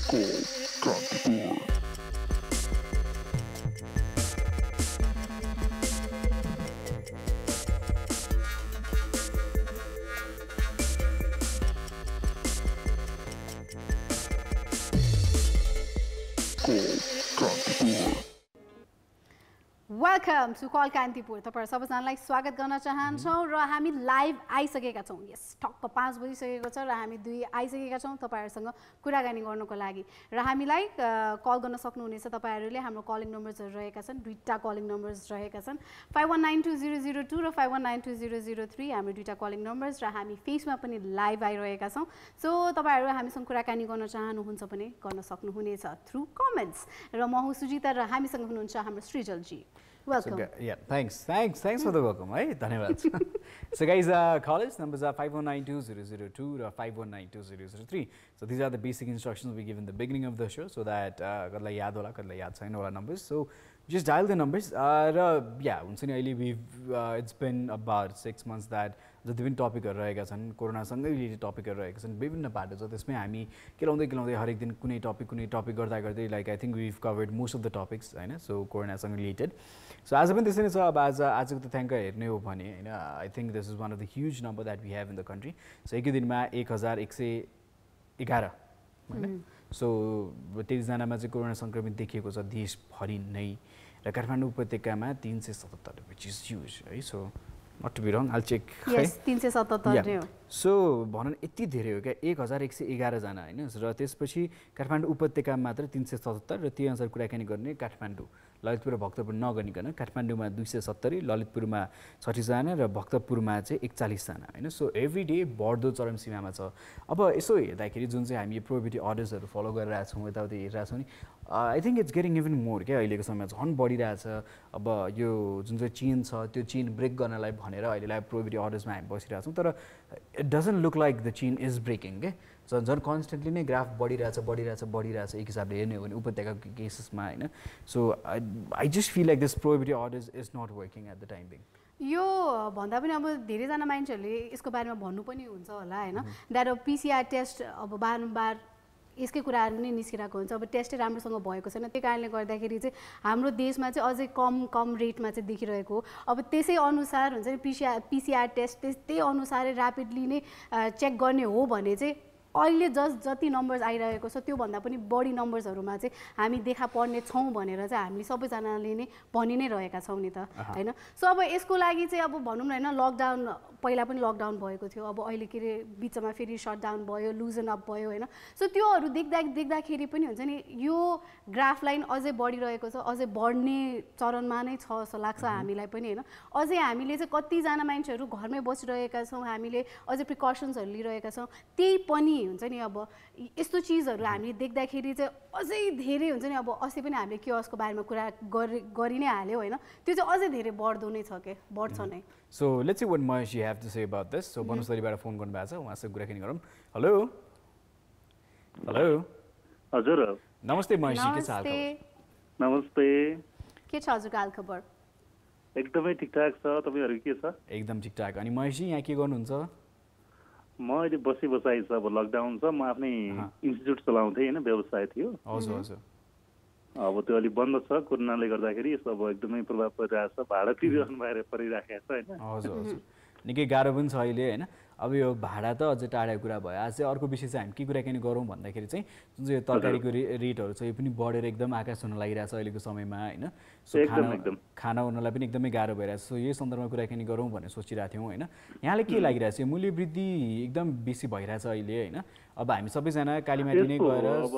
Welcome to call Kantipur. तपाईहरु सबैजनालाई स्वागत गर्न चाहन्छौं र हामी लाइभ आइसकेका छौं। यस ठक्क 5 बजिसकेको छ र हामी दुई आइसकेका छौं तपाईहरुसँग कुराकानी गर्नको लागि। र हामीलाई कल गर्न सक्नुहुनेछ तपाईहरुले। हाम्रो कलिङ नम्बर्सहरु रहेका छन्, दुईटा कलिङ नम्बर्स रहेका छन्, 51920002 र 51920003 हाम्रो दुईटा कलिङ नम्बर्स। र हामी फेसमा पनि लाइभ आइरहेका छौं। सो तपाईहरु हामीसँग कुराकानी गर्न चाहनुहुन्छ भने गर्न सक्नुहुनेछ थ्रु कमेन्ट्स। र म हुँ सुजिता र हामीसँग हुनुहुन्छ हाम्रो सृजल जी। Welcome. So, yeah, thanks for the welcome. Right? Dhanyawad. So guys, college numbers are 51920002 or 51920003. So these are the basic instructions we give in the beginning of the show, so that kadla yaad hola, kadla yaad chaina hola numbers. So just dial the numbers. Yeah, it's been about 6 months that जति पनि टपिकहरु रहेका छन्, कोरोनासँगै related टपिकहरु रहेका छन्, विभिन्न पाटो छ। त्यसमै हामी केलाउँदै हरेक दिन कुनै टपिक गर्दै like I think we've covered most of the topics हैन, सो कोरोनासँग रिलेटेड। सो आज पनि त्यसै नै छ। अब आजको तथ्याङ्क हेर्ने हो भने हैन, I think this is one of the huge number that we have in the country. So एकै दिनमा 1111 हैन, सो 23 जनामा चाहिँ कोरोना संक्रमित देखिएको छ देशभरि नै। र काठमाडौँ उपत्यकामा 377, which is huge, right? So not to be wrong, I'll check. Yes, 377 नै हो। सो भनन यति धेरै हो क्या, 1111 जना हैन। र त्यसपछि काठमाडौँ उपत्यकामा मात्र 377 र त्यही अनुसार कुराकानी गर्ने काठमाडौँ, ललितपुर र भक्तपुर नगनिकन काठमाडौँमा 270, ललितपुरमा 60 जना र भक्तपुरमा चाहिँ 41 जना हैन। सो एभ्री डे बढ्दो चरम सीमामा छ। अब यसो हेर्दाखेरि जुन चाहिँ हामी प्रोहिबिटिभ अर्डर्सहरु फलो गरिरहेका छौं, यताउति हेरिरहेका छौं नि, I think it's getting even more क्या। अहिलेको समयमा झन् बढिरहेछ। अब यो जुन चाहिँ चेन छ त्यो चेन ब्रेक गर्नलाई भनेर अहिलेलाई प्रोहिबिटिभ अर्डर्समा हामी बसिरहेका छौं, तर it doesn't look like the chain is breaking के। So झन् कन्स्टेन्टली नै ग्राफ बढिरहेछ एक हिसाबले हेर्ने हो भने उपत्यकाको केसेसमा हैन। So I just feel like this prohibitive orders is not working at the time being. यो भन्दा पनि अब धेरैजना मान्छेहरूले यसको बारेमा भन्नु पनि हुन्छ होला हैन, द्याट पीसीआर टेस्ट अब बारम्बार यसकै कुराहरु नै निस्किरहेको हुन्छ। अब टेस्टै राम्रोसँग भएको छैन, त्यही कारणले गर्दाखेरि चाहिँ हाम्रो देशमा चाहिँ अझै कम रेटमा चाहिँ देखिरहेको हो। अब त्यसै अनुसार हुन्छ नि पीसीआर टेस्ट त्यही अनुसारै र्यापिडली नै चेक गर्ने हो भने चाहिँ अहिले जति नम्बर्स आइरहेको छ त्यो भन्दा पनि बढी नम्बर्सहरुमा चाहिँ हामी देखा पर्ने छौं भनेर चाहिँ हामी सबैजनाले नै भनि नै रहेका छौं नि त हैन। सो अब यसको लागि चाहिँ अब भनौं न हैन, लकडाउन पहिला पनि लकडाउन भएको थियो, अब अहिले के रे बीचमा फेरि शटडाउन भयो, लुजन अप भयो हैन। सो त्योहरु देख्दाखेरि पनि हुन्छ नि यो ग्राफ लाइन अझै बढिरहेको छ, अझै बढ्ने चरणमा नै छ जस्तो लाग्छ हामीलाई पनि हैन। अझै हामीले चाहिँ कति जना मान्छेहरु घरमै बसिरहेका छौं, हामीले अझै प्रिकसन्सहरु लिइरहेका छौं, त्यही पनि हुन्छ नि अब यस्तो चीजहरु हामीले देख्दाखेरि चाहिँ अझै धेरै हुन्छ नि। अब अस्ति पनि हामीले कियोस्कको बारेमा कुरा गरि नै हाल्यो हैन, त्यो चाहिँ अझै धेरै बढ्दो नै छ के, बढ्छ नै। So let's see what Mahesh you have to say about this. So बनस्थलीबाट फोन गर्नु भएको छ, उहाँसँग कुराकानी गरौँ। हेलो हजुर, नमस्ते महेश जी, के छ हाल खबर? नमस्ते, के छ हजुरको हाल खबर? एकदमै ठिकठाक छ, तपाईहरु के छ? एकदम ठिकठाक। अनि महेश जी यहाँ के गर्नुहुन्छ? म अहिले बसाइ छ, अब लकडाउन छ, म आफ्नै इन्स्टिट्युट चलाउँथे हैन, व्यवसाय थियो। हजुर। अब त्यो अलि बन्द छ कोरोनाले गर्दाखेरि, यसो अब एकदमै प्रभाव परिरहेछ, भाडा तिरिरहनु भएर परिराखेको छ हैन। हजुर। निकै गाह्रो पनि छ अहिले हैन। अब यो भाडा त अझै टाढाको कुरा भयो। आज चाहिँ अर्को विषय चाहिँ हामी के कुराकानी गरौँ भन्दाखेरि चाहिँ जुन चाहिँ तरकारीको रेटहरु छ यो पनि बढेर एकदम आकाश छुन लागिरहेछ अहिलेको समयमा हैन। सो खाना उनलाई पनि एकदमै गाह्रो भइरहेछ। सो यही सन्दर्भमा कुराकानी गरौँ भनेर सोचिरहेको थियौँ हैन। यहाँले के लागिरहेछ, यो मूल्य वृद्धि एकदम बेसी भइरहेछ अहिले हैन। अब हामी सबैजना कालीमाटी नै गएर अब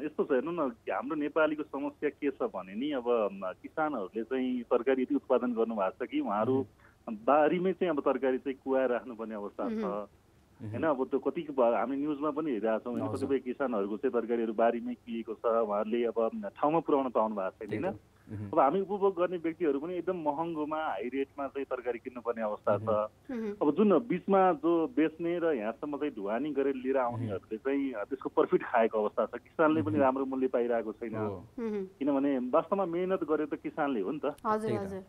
यस्तो छ हेर्नु न, हाम्रो नेपालीको समस्या के छ भने नि, अब किसानहरुले चाहिँ तरकारी यति उत्पादन गर्नु भएको छ कि उहाँहरु बारीमै चाहिँ अब तरकारी चाहिँ कुवाएर राख्नुपर्ने अवस्था छ हैन। अब त्यो कति हामी न्यूजमा पनि हेरिरहेका छौँ हैन, कतिपय किसानहरुको चाहिँ तरकारीहरु बारीमै किएको छ, उहाँहरुले अब ठाउँमा पुर्याउन पाउनु भएको छैन हैन। अब हामी उपभोग गर्ने व्यक्तिहरु पनि एकदम महँगोमा हाई रेटमा चाहिँ तरकारी किन्नुपर्ने अवस्था छ। अब जुन बीचमा जो बेच्ने र यहाँसम्म चाहिँ ढुवानी गरेर लिएर आउनेहरुले चाहिँ त्यसको प्रफिट खाएको अवस्था छ। किसानले पनि राम्रो मूल्य पाइरहेको छैन, किनभने वास्तवमा मेहनत गरे त किसानले हो नि त। हजुर हजुर।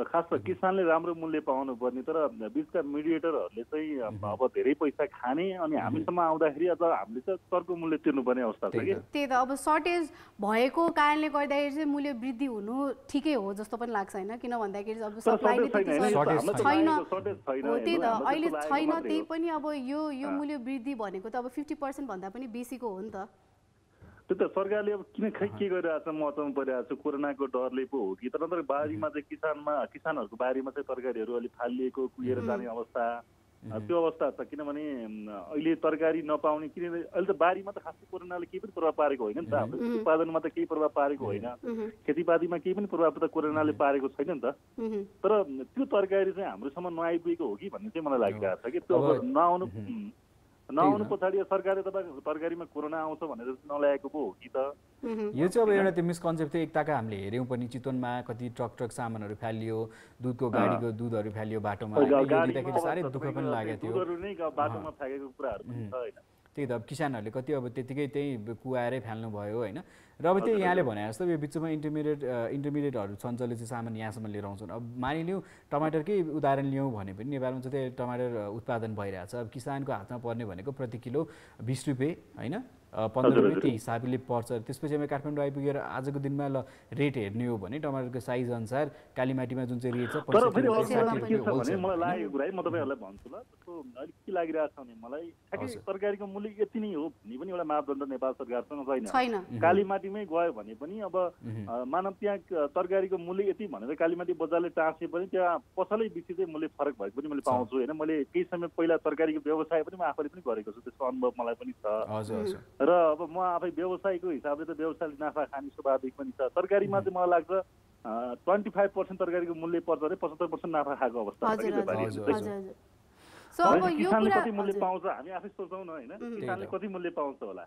खास किसानले राम्रो मूल्य पाउनु पर्ने, तर बिचका मिडिएटरहरूले चाहिँ अब धेरै पैसा खाने अनि हामीसम्म आउँदाखेरि अझ हामीले चाहिँ चर्को मूल्य तिर्नुपर्ने अवस्था छ कि। त्यही त अब सर्टेज भएको कारणले गर्दाखेरि चाहिँ मूल्य वृद्धि हुनु ठिकै हो जस्तो पनि लाग्छ होइन, किन भन्दाखेरि अब सप्लाई नै छैन। हो त्यही त अहिले छैन, त्यही पनि अब यो मूल्य वृद्धि भनेको त अब 50% भन्दा पनि बेसीको हो नि त। त्यो त सरकारले अब किन खै के गरिरहेको छ महत्त्वमा परिरहेको छ, कोरोनाको डरले पो हो कि। तर बारीमा चाहिँ किसानहरूको बारीमा चाहिँ तरकारीहरू अलिक फालिएको कुहिएर जाने अवस्था, त्यो अवस्था छ। किनभने अहिले तरकारी नपाउने, किनभने अहिले त बारीमा त खासै कोरोनाले केही पनि प्रभाव पारेको होइन नि त। हाम्रो उत्पादनमा त केही प्रभाव पारेको होइन, खेतीपातीमा केही पनि प्रभाव त कोरोनाले पारेको छैन नि त। तर त्यो तरकारी चाहिँ हाम्रोसम्म नआइपुगेको हो कि भन्ने चाहिँ मलाई लागिरहेको छ कि। त्यो नआउनु पछाडि सरकारले तपाईँको तरकारीमा कोरोना आउँछ भनेर नल्याएको पो हो कि त। यो चाहिँ अब एउटा त्यो मिसकन्सेप्ट थियो एकताका हामीले हेऱ्यौँ पनि, चितवनमा कति ट्रक सामानहरू फालियो, दुधको गाडीको दुधहरू फालियो बाटोमा, देख्दाखेरि साह्रै दुःख पनि लागेको थियो। बाटोमा फ्याँकेको कुराहरू पनि छ होइन। त्यही त अब किसानहरूले कति अब त्यतिकै त्यही कुहाएरै फाल्नु भयो होइन। र अब त्यही यहाँले भने जस्तो यो बिचमा इन्टरमिडिएटहरू छन् जसले चाहिँ सामान यहाँसम्म लिएर आउँछन्। अब मानिलिउँ टमाटरकै उदाहरण लियौँ भने पनि नेपालमा चाहिँ त्यही टमाटर उत्पादन भइरहेछ। अब किसानको हातमा पर्ने भनेको प्रति किलो 20 रुपियाँ होइन, 15 रुपियाँ त्यही हिसाबले पर्छ। त्यसपछि अब काठमाडौँ आइपुगेर आजको दिनमा ल रेट हेर्ने हो भने टमाटरको साइज अनुसार कालीमाटीमा जुन चाहिँ रेट छ 65 रुपियाँ। मलाई लागेको कुरा है, म तपाईँहरूलाई भन्छु ल, त्यसको अलिक के लागिरहेको छ भने मलाई ठ्याक्कै तरकारीको मूल्य यति नै हो भन्ने पनि एउटा मापदण्ड नेपाल सरकारसँग छैन। कालीमाटीमै गयो भने पनि अब मानव त्यहाँ तरकारीको मूल्य यति भनेर कालीमाटी बजारले टाँसे पनि त्यहाँ पसलै बिच चाहिँ मूल्य फरक भएको पनि मैले पाउँछु होइन। मैले केही समय पहिला तरकारीको व्यवसाय पनि म आफैले पनि गरेको छु, त्यसको अनुभव मलाई पनि छ। र अब म आफै व्यवसायको हिसाबले त व्यवसायले नाफा खाने स्वाभाविक पनि छ। तरकारीमा चाहिँ मलाई लाग्छ 25% तरकारीको मूल्य पर्छ भने 75% नाफा खाएको अवस्था छ। किसानले कति मूल्य पाउँछ हामी आफै सोचौँ न होइन, किसानले कति मूल्य पाउँछ होला।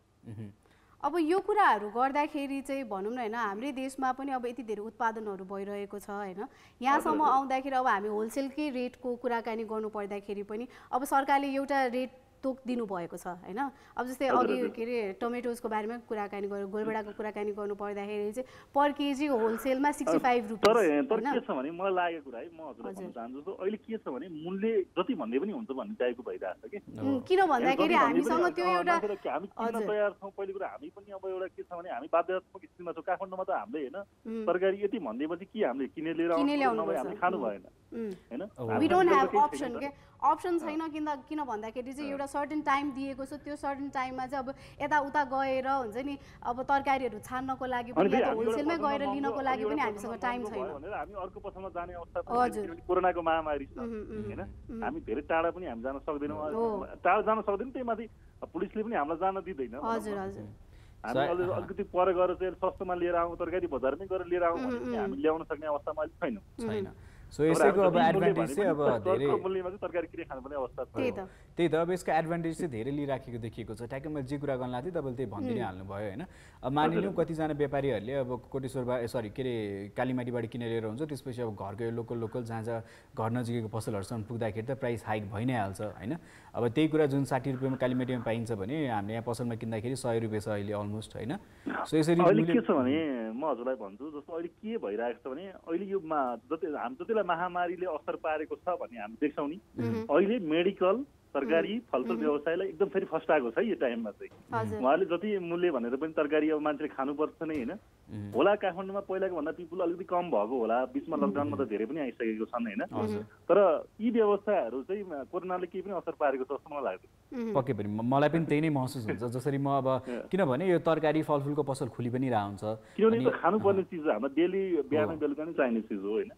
अब यो कुराहरू गर्दाखेरि चाहिँ भनौँ न होइन, हाम्रै देशमा पनि अब यति धेरै उत्पादनहरू भइरहेको छ होइन। यहाँसम्म आउँदाखेरि अब हामी होलसेलकै रेटको कुराकानी गर्नु पर्दाखेरि पनि अब सरकारले एउटा रेट तोक दिनुभएको छ होइन। अब जस्तै अघि के अरे टमेटोजको बारेमा कुराकानी गर्यो, गोलभेडाको कुराकानी गर्नु पर्दाखेरि चाहिँ पर केजी होलसेलमा 65 रुपियाँ। तर के छ भने मलाई लागेको कुरा है, म हजुरलाई भन्न चाहन्छु अहिले के छ भने मूल्य जति भन्दै पनि हुन्छ भन्ने टाइपको भइरहेको छ कि। किन भन्दाखेरि हामीसँग त्यो एउटा हामी किन्न तयार छौँ। पहिलो कुरा हामी पनि अब एउटा के छ भने हामी बाध्यात्मक स्थितिमा छौँ। काठमाडौँमा त हामीले होइन तरकारी यति भनिदिएपछि कि हामीले किनेर लिएर आउनु नभए हामीले खानु भएन होइन। वी डोन्ट ह्याभ अप्सन के, अप्सन छैन। किन भन्दाखेरि चाहिँ एउटा सर्टेन टाइम दिएको छ, त्यो सर्टेन टाइममा चाहिँ अब यताउता गएर हुन्छ नि अब तरकारीहरू छान्नको लागि पनि या त होलसेलमै गएर लिनको लागि पनि हामीसँग टाइम छैन। हामी अर्को पसलमा जाने अवस्था छ, कोरोनाको महामारी छ होइन। हामी धेरै टाढा पनि हामी जान सक्दैनौँ, टाढा जान सक्दैनौँ, त्यही माथि पुलिसले पनि हामीलाई जान दिँदैन। हजुर हजुर हामी अलिकति पर गएर चाहिँ सस्तोमा लिएर आउँ, तरकारी बजारमै गएर लिएर आउँ भने हामी ल्याउन सक्ने अवस्थामा अलिक छैन। सो यसैको अब एडभान्टेज चाहिँ अब धेरै तरकारी किने खानुपर्ने अवस्था छ। त्यही त अब यसको एडभान्टेज चाहिँ धेरै लिइराखेको देखिएको छ। ठ्याक्कै मैले जे कुरा गर्न लाग्थेँ तपाईँले त्यही भनिदिनै हाल्नुभयो होइन। अब मानिलिउँ कतिजना व्यापारीहरूले अब कोटेश्वरबाट के अरे कालीमाटीबाट किनेर लिएर हुन्छ, त्यसपछि अब घरको लोकल जहाँ जहाँ घर नजिकैको पसलहरूसम्म पुग्दाखेरि त प्राइस हाइक भइ नै हाल्छ होइन। अब त्यही कुरा जुन 60 रुपियाँमा कालीमाटीमा पाइन्छ भने हामीले यहाँ पसलमा किन्दाखेरि 100 रुपियाँ छ अहिले अलमोस्ट होइन। सो यसरी अहिले के छ भने म हजुरलाई भन्छु, जस्तो अहिले के भइरहेको छ भने अहिले यो जतिलाई महामारीले असर पारेको छ भन्ने हामी देख्छौँ नि। अहिले मेडिकल तरकारी फलफुल व्यवसायलाई एकदम फेरि फस्टाएको छ यो टाइममा चाहिँ। उहाँले जति मूल्य भनेर पनि तरकारी अब मान्छेले खानुपर्छ नै होइन। होला काठमाडौँमा पहिलाको भन्दा पिपुल अलिकति कम भएको होला, बिचमा लकडाउनमा त धेरै पनि आइसकेको छन् होइन। तर यी व्यवसायहरू चाहिँ कोरोनाले केही पनि असर पारेको छ जस्तो मलाई लाग्छ। पक्कै पनि मलाई पनि त्यही नै महसुस हुन्छ। जसरी म अब किनभने यो तरकारी फलफुलको पसल खुली पनि रहन्छ, किनभने खानुपर्ने चिज हाम्रो डेली बिहान बेलुका नै चाहिने चिज हो होइन।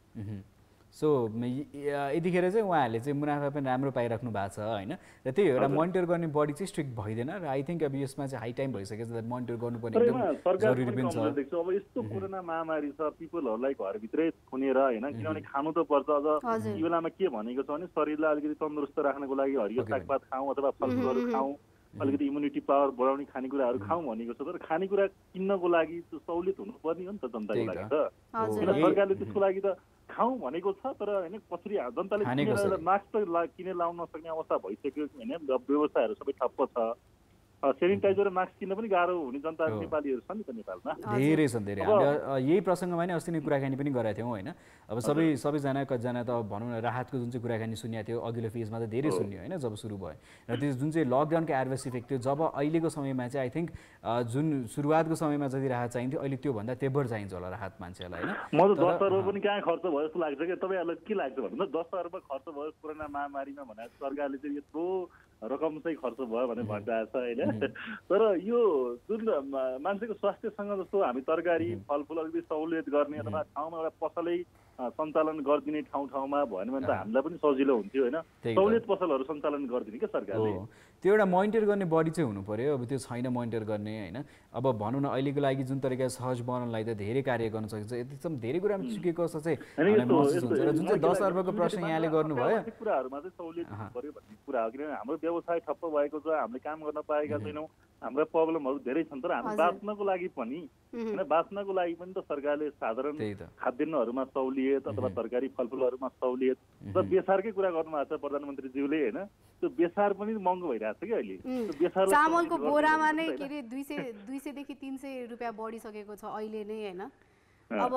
सो यतिखेर चाहिँ उहाँहरूले चाहिँ मुनाफा पनि राम्रो पाइराख्नु भएको छ होइन। र त्यही हो एउटा मोनिटर गर्ने बडी चाहिँ स्ट्रिक्ट भइदिएन। र आई थिङ्क अब यसमा चाहिँ हाई टाइम भइसकेको छ, मोनिटर गर्नुपर्ने एकदम जरुरी पनि छ। अब यस्तो कोरोना महामारी छ, पिपलहरूलाई घरभित्रै थुनेर होइन, किनभने खानु त पर्छ। अझ यो बेलामा के भनेको छ भने शरीरलाई अलिकति तन्दुरुस्त राख्नको लागि हरियो सागपात खाउँ अथवा फलफुलहरू खाउँ, अलिकति इम्युनिटी पावर बढाउने खानेकुराहरू खाउँ भनेको छ। तर खानेकुरा किन्नको लागि सहुलियत हुनुपर्ने हो नि त जनताको लागि त। सरकारले त्यसको लागि त खाउँ भनेको छ, तर होइन कसरी जनताले मास्क त किनेर लाउन नसक्ने अवस्था भइसक्यो होइन। व्यवसायहरू सबै ठप्प छ सेनिटाइजर र मास्क किन्न पनि गाह्रो हुने जनताहरू नेपालीहरू छन् नि त नेपालमा। धेरै छन् धेरै। हामीले यही प्रसङ्गमा नै अस्ति नै कुराकानी पनि गरेका थियौँ होइन। अब सबैजना कतिजना त भनौँ न राहतको जुन चाहिँ कुराकानी सुनेको थियो अघिल्लो फेजमा त धेरै सुन्यो होइन जब सुरु भयो, र त्यो जुन चाहिँ लकडाउनको एडभर्स इफेक्ट थियो जब अहिलेको समयमा चाहिँ आई थिङ्क जुन सुरुवातको समयमा जति राहत चाहिन्थ्यो अहिले त्योभन्दा तेब्बर चाहिन्छ होला राहत मान्छेलाई होइन। म त 10 अर्ब पनि कहाँ खर्च भयो जस्तो लाग्छ कि तपाईँहरूलाई के लाग्छ भन्नु 10 अर्ब खर्च भयो कोरोना महामारीमा भनेर सरकारले चाहिँ यत्रो रकम चाहिँ खर्च भयो भनेर भनिरहेको छ होइन। तर यो जुन मान्छेको स्वास्थ्यसँग जस्तो हामी तरकारी फलफुल अलिकति सहुलियत गर्ने अथवा ठाउँमा एउटा पसलै सञ्चालन गरिदिने ठाउँमा भएन भने त हामीलाई पनि सजिलो हुन्थ्यो होइन। सहुलियत पसलहरू सञ्चालन गरिदिने क्या सरकारले। त्यो एउटा मोनिटर गर्ने बडी चाहिँ हुनु पर्यो। अब त्यो छैन मोनिटर गर्ने होइन। अब भनौँ न अहिलेको लागि जुन तरिका सहज बनाउनलाई त धेरै कार्य गर्न सकिन्छ, एकदम धेरै कुरामा चुकेको जस्तो चाहिँ महसुस हुन्छ। र जुन चाहिँ 10 अर्बको प्रश्न यहाँले गर्नुभयो कुराहरूमा चाहिँ सहुलियत हुनु पर्यो भन्ने कुरा हो। किनभने हाम्रो व्यवसाय ठप्प भएको छ, हामीले काम गर्न पाएका छैनौँ, हाम्रा प्रब्लमहरू धेरै छन्। तर हामी बाँच्नको लागि पनि होइन बाँच्नको लागि पनि त सरकारले साधारण खाद्यान्नहरूमा सहुलियत अथवा तरकारी फलफुलहरूमा सहुलियत र बेसारकै कुरा गर्नुभएको छ प्रधानमन्त्रीज्यूले होइन। त्यो बेसार पनि महँगो भइरहेको छ कि अहिले। चामलको बोरामा नै के अरे 200 देखि 300 रुपियाँ बढिसकेको छ अहिले नै होइन। अब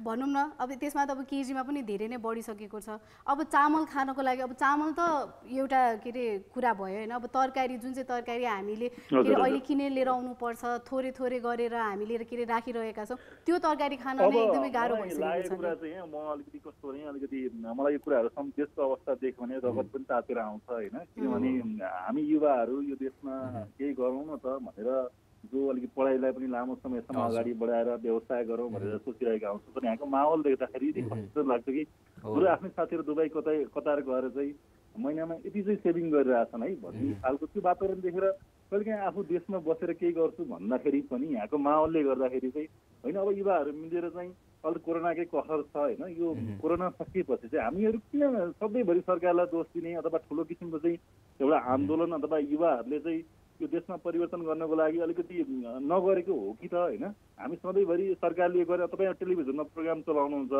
भनौँ न अब त्यसमा त अब केजीमा पनि धेरै नै बढिसकेको छ। अब चामल खानको लागि अब चामल त एउटा के अरे कुरा भयो होइन। अब तरकारी जुन चाहिँ तरकारी हामीले के अरे अहिले किनेर लिएर आउनुपर्छ, थोरै थोरै गरेर हामीले के अरे राखिरहेका छौँ, त्यो तरकारी खान नै एकदमै गाह्रो भइसकेको छ। कुरा चाहिँ म अलिकति कस्तो भने अलिकति मलाई यो कुराहरू देशको अवस्था देख्यो भने रगत पनि तातेर आउँछ होइन। किनभने हामी युवाहरू यो देशमा केही गरौँ न त भनेर जो अलिकति पढाइलाई पनि लामो समयसम्म अगाडि बढाएर व्यवसाय गरौँ भनेर सोचिरहेका हुन्छौँ। तर यहाँको माहौल देख्दाखेरि कस्तो लाग्छ कि बरु आफ्नै साथीहरू दुबई कतार गएर चाहिँ महिनामा यति चाहिँ सेभिङ गरिरहेछन् है भन्ने खालको त्यो वातावरण देखेर कहिलेकाहीँ आफू देशमा बसेर केही गर्छु भन्दाखेरि पनि यहाँको माहौलले गर्दाखेरि चाहिँ होइन अब युवाहरू मिलेर चाहिँ अहिले कोरोनाकै कहर छ होइन। यो कोरोना सकिएपछि चाहिँ हामीहरू किन सधैँभरि सरकारलाई दोष दिने अथवा ठुलो किसिमको चाहिँ एउटा आन्दोलन अथवा युवाहरूले चाहिँ यो देशमा परिवर्तन गर्नको लागि अलिकति नगरेको हो कि त होइन। हामी सधैँभरि सरकारले गरेर तपाईँ टेलिभिजनमा प्रोग्राम चलाउनुहुन्छ,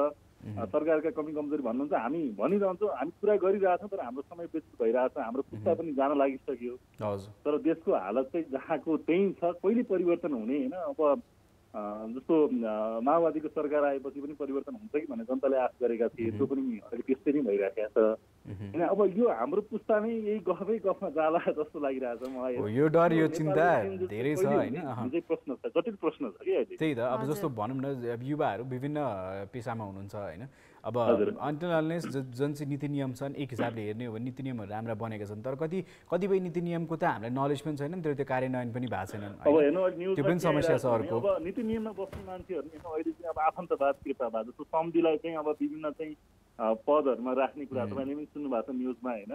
सरकारका कमी कमजोरी भन्नुहुन्छ, हामी भनिरहन्छौँ, हामी पुरा गरिरहेछौँ। तर हाम्रो समय व्यतीत भइरहेछ, हाम्रो पुस्ता पनि जान लागिसक्यो। तर देशको हालत चाहिँ जहाँको त्यही छ, कहिले परिवर्तन हुने होइन। अब जस्तो माओवादीको सरकार आएपछि पनि परिवर्तन हुन्छ कि भन्ने जनताले आश गरेका थिए, त्यो पनि अहिले त्यस्तै नै भइरहेको छ होइन। अब यो हाम्रो पुस्ता नै यही गफमा जाला जस्तो लागिरहेछ मलाई। यो डर यो चिन्ता धेरै छ होइन। प्रश्न छ, जटिल प्रश्न छ कि अहिले। त्यही त अब जस्तो भनौँ न अब युवाहरू विभिन्न पेसामा हुनुहुन्छ होइन। अब अन्टरनेस जुन चाहिँ नीति नियम छन् एक हिसाबले हेर्ने हो भने नीति नियमहरू राम्रा बनेका छन्, तर कतिपय नीति नियमको त हामीलाई नलेज पनि छैन, त्यो कार्यान्वयन पनि भएको छैन। अब हेर्नु त्यो पनि समस्या छ अर्को। अब नीति नियममा बस्ने मान्छेहरू अहिले चाहिँ अब आफन्तवाद कृपावाद जस्तो सम्धिलाई चाहिँ अब विभिन्न चाहिँ पदहरूमा राख्ने कुरा तपाईँले पनि सुन्नुभएको छ न्युजमा होइन।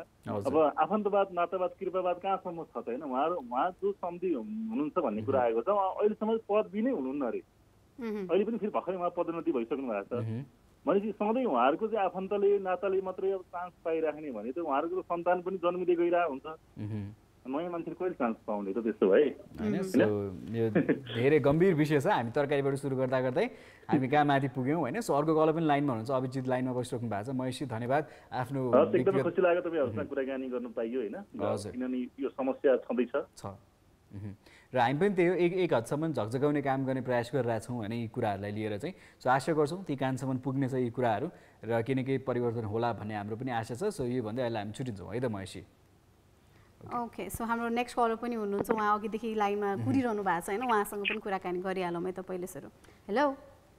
अब आफन्तवाद नातावाद कृपावाद कहाँसम्म छ त होइन। उहाँ जो सम्धि हुनुहुन्छ भन्ने कुरा आएको छ, अहिलेसम्म पदवी नै हुनुहुन्न अरे। अहिले पनि फेरि भर्खरै उहाँ पदोन्नति भइसक्नु भएको छ भनेपछि सधैँ उहाँहरूको चाहिँ आफन्तले नाताले मात्रै अब चान्स पाइराख्ने भने त उहाँहरूको सन्तान पनि जन्मिँदै गइरहेको हुन्छ। नयाँ मान्छेले कहिले चान्स पाउने त त्यस्तो भए यो धेरै गम्भीर विषय छ। हामी तरकारीबाट सुरु गर्दा गर्दै हामी कहाँ माथि पुग्यौँ होइन। सो अर्को कल पनि लाइनमा हुनुहुन्छ, अभिजित लाइनमा बसिराख्नु भएको छ। महेशजी धन्यवाद आफ्नो एकदमै खुसी लाग्यो तपाईँहरूसँग कुराकानी गर्नु पाइयो होइन। किनभने यो समस्या छँदैछ र हामी पनि त्यही हो एक हदसम्म झकझगाउने काम गर्ने प्रयास गरिरहेछौँ होइन यी कुराहरूलाई लिएर चाहिँ। सो आशा गर्छौँ ती कानसम्म पुग्नेछ यी कुराहरू र केही न केही परिवर्तन होला भन्ने हाम्रो पनि आशा छ। सो यो भन्दै अहिले हामी छुट्टिन्छौँ है त महेशजी। ओके, सो हाम्रो नेक्स्ट कलर पनि हुनुहुन्छ, उहाँ अघिदेखि लाइनमा कुरिरहनु भएको छ होइन, उहाँसँग पनि कुराकानी गरिहालौँ है त पहिले सुरु। हेलो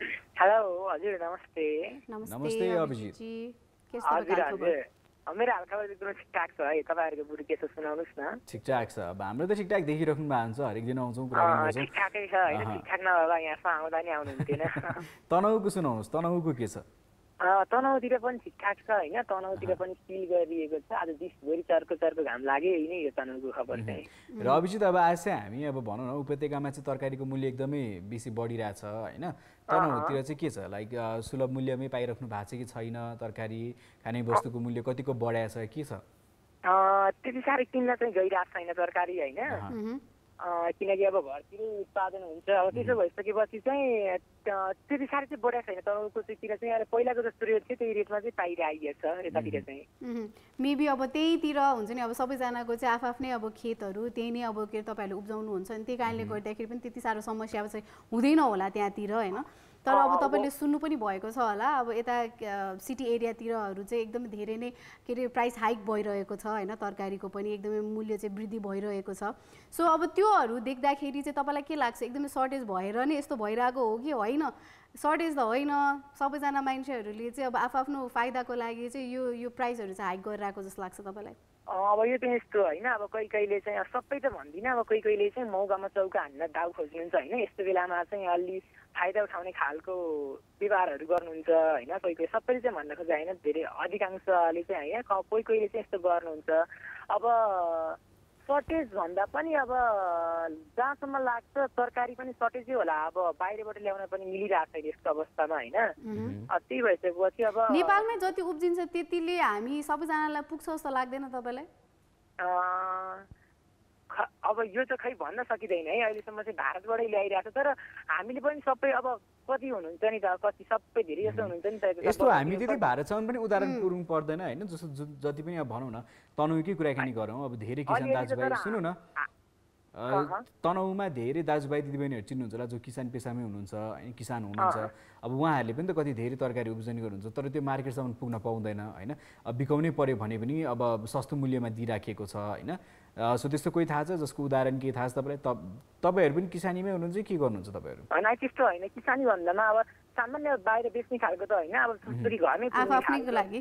हजुर नमस्ते। नमस्ते अभिजित जी, के छ खबर? मेरो हालखबर एकदमै ठिकठाक छ है। तपाईँहरूको बुढी के छ सुनाउनुहोस् न। ठिकठाक छ, अब हाम्रो त ठिकठाक देखिराख्नु भएको हुन्छ, हरेक दिन आउँछौँ कुराकानी गर्छौँ। ठिकठाकै छ होइन, ठिकठाक नभए यहाँसम्म आउँदा नि आउनुहुन्थेन। तनहुको सुनाउनुहोस्, तनहुको के छ? तनहुतिर पनि ठिकठाक छ होइन। तनहुतिर पनि सिल गरिएको छ। आज दिसभरि चर्को घाम लाग्यो होइन यो तनहुको खबर चाहिँ। र अभिजित अब आज चाहिँ हामी अब भनौँ न उपत्यकामा चाहिँ तरकारीको मूल्य एकदमै बेसी बढिरहेछ होइन। तनहुतिर चाहिँ के छ लाइक सुलभ मूल्यमै पाइराख्नु भएको छ कि छैन? तरकारी खाने वस्तुको मूल्य कतिको बढाएको छ के छ? त्यति साह्रै किन्न चाहिँ गइरहेको छैन तरकारी होइन। किनकि अब घरतिरै उत्पादन हुन्छ। अब त्यसो भइसकेपछि चाहिँ त्यति साह्रै चाहिँ बढाएको छैन तनहुँकोतिर चाहिँ। अहिले पहिलाको जस्तो रेट थियो त्यही रेटमा चाहिँ पाइरहेको छ यतातिर चाहिँ। मेबी अब त्यहीतिर हुन्छ नि, अब सबैजनाको चाहिँ आफ्नै अब खेतहरू त्यही नै अब के तपाईँहरूले उब्जाउनुहुन्छ नि, त्यही कारणले गर्दाखेरि पनि त्यति साह्रो समस्या चाहिँ हुँदैन होला त्यहाँतिर होइन। तर अब तपाईँले सुन्नु पनि भएको छ होला, अब यता सिटी एरियातिरहरू चाहिँ एकदमै धेरै नै के अरे प्राइस हाइक भइरहेको छ होइन, तरकारीको पनि एकदमै मूल्य चाहिँ वृद्धि भइरहेको छ। सो अब त्योहरू देख्दाखेरि चाहिँ तपाईँलाई के लाग्छ, एकदमै सर्टेज भएर नै यस्तो भइरहेको हो कि होइन? सर्टेज त होइन, सबैजना मान्छेहरूले चाहिँ अब आफ्नो फाइदाको लागि चाहिँ यो प्राइसहरू चाहिँ हाइक गरिरहेको जस्तो लाग्छ तपाईँलाई? अब यो चाहिँ यस्तो होइन, अब कहिले चाहिँ सबै त भन्दिनँ, अब कहिले चाहिँ मौकामा चौका हान्न दाउ खोज्नुहुन्छ होइन। यस्तो बेलामा चाहिँ अलि फाइदा उठाउने खालको व्यवहारहरू गर्नुहुन्छ होइन। कोही सबैले चाहिँ भन्न खोजे होइन, धेरै अधिकांशले चाहिँ होइन, कोही चाहिँ यस्तो गर्नुहुन्छ। अब सर्टेज भन्दा पनि अब जहाँसम्म लाग्छ तरकारी पनि सर्टेजै होला। अब बाहिरबाट ल्याउन पनि मिलिरहेको छैन यस्तो अवस्थामा होइन। त्यही भइसकेपछि अब नेपालमै जति उब्जिन्छ त्यतिले हामी सबैजनालाई पुग्छ जस्तो लाग्दैन तपाईँलाई? अब यो त खै भन्न सकिँदैन है, अहिलेसम्म चाहिँ भारतबाटै ल्याइरहेको छ। तर हामीले पनि सबै अब कति हुनुहुन्छ नि त, कति सबै धेरै जस्तो हुनुहुन्छ नि त। यस्तो हामी त्यति भारतसम्म पनि उदाहरण पुर्नु पर्दैन होइन। जस्तो जति पनि अब भनौँ न तनहुँकै कुराकानी गरौँ, अब धेरै किसान दाजुभाइ सुन्नु न, तनहुँमा धेरै दाजुभाइ दिदीबहिनीहरू चिन्नुहुन्छ होला जो किसान पेसामै हुनुहुन्छ होइन, किसान हुनुहुन्छ। अब उहाँहरूले पनि त कति धेरै तरकारी उब्जनी गर्नुहुन्छ, तर त्यो मार्केटसम्म पुग्न पाउँदैन होइन। अब बिकाउनै पऱ्यो भने पनि अब सस्तो मूल्यमा दिइराखेको छ होइन। सो त्यस्तो कोही थाहा छ जसको उदाहरण के थाहा छ तपाईँलाई? तपाईँहरू पनि किसानीमै हुनुहुन्छ के गर्नुहुन्छ तपाईँहरू? होइन त्यस्तो होइन, किसानी भन्दामा अब सामान्य बाहिर बेच्ने खालको त होइन, अब छोरी घरमै आफ्नैको लागि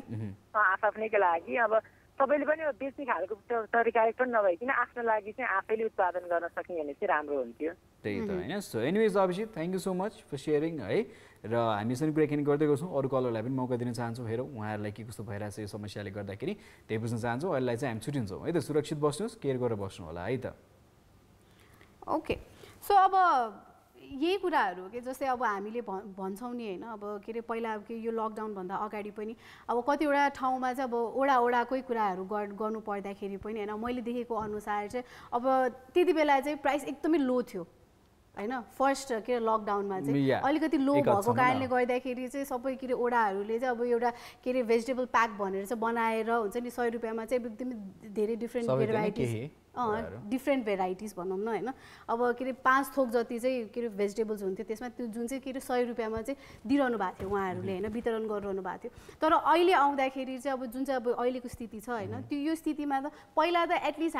आफ्नैको लागि अब सबैले पनि बेच्ने खालको तरिकाले पनि नभइकन आफ्नो लागि चाहिँ आफैले उत्पादन गर्न सक्ने भने चाहिँ राम्रो हुन्थ्यो। त्यही त होइन। So anyways Abhijit thank you so much for sharing है। र हामीसँग कुराकानी गर्दै गर्छौँ, अरू कलरलाई पनि मौका दिन चाहन्छौँ। हेरौँ उहाँहरूलाई के कस्तो भइरहेछ यो समस्याले गर्दाखेरि, त्यही बुझ्न चाहन्छौँ। अहिलेलाई चाहिँ हामी छुट्टिन्छौँ है त। सुरक्षित बस्नुहोस्, केयर गरेर बस्नु होला है त। ओके, सो अब यही कुराहरू के जस्तै अब हामीले भन्छौँ नि होइन, अब के अरे पहिला के यो लकडाउनभन्दा अगाडि पनि अब कतिवटा ठाउँमा चाहिँ अब ओडाकै कुराहरू गर्नु पर्दाखेरि पनि होइन, मैले देखेको अनुसार चाहिँ अब त्यति बेला चाहिँ प्राइस एकदमै लो थियो होइन। फर्स्ट के अरे लकडाउनमा चाहिँ अलिकति लो भएको कारणले गर्दाखेरि चाहिँ सबै के अरे ओडाहरूले चाहिँ अब एउटा के अरे भेजिटेबल प्याक भनेर चाहिँ बनाएर हुन्छ नि 100 रुपियाँमा चाहिँ एकदमै धेरै डिफ्रेन्ट भेराइटिज भनौँ न होइन। अब के अरे 5 थोक जति चाहिँ के अरे भेजिटेबल्स हुन्थ्यो त्यसमा, त्यो जुन चाहिँ के अरे 100 रुपियाँमा चाहिँ दिइरहनु भएको थियो उहाँहरूले होइन, वितरण गरिरहनु भएको थियो। तर अहिले आउँदाखेरि चाहिँ अब जुन चाहिँ अब अहिलेको स्थिति छ होइन, त्यो यो स्थितिमा त पहिला त एटलिस्ट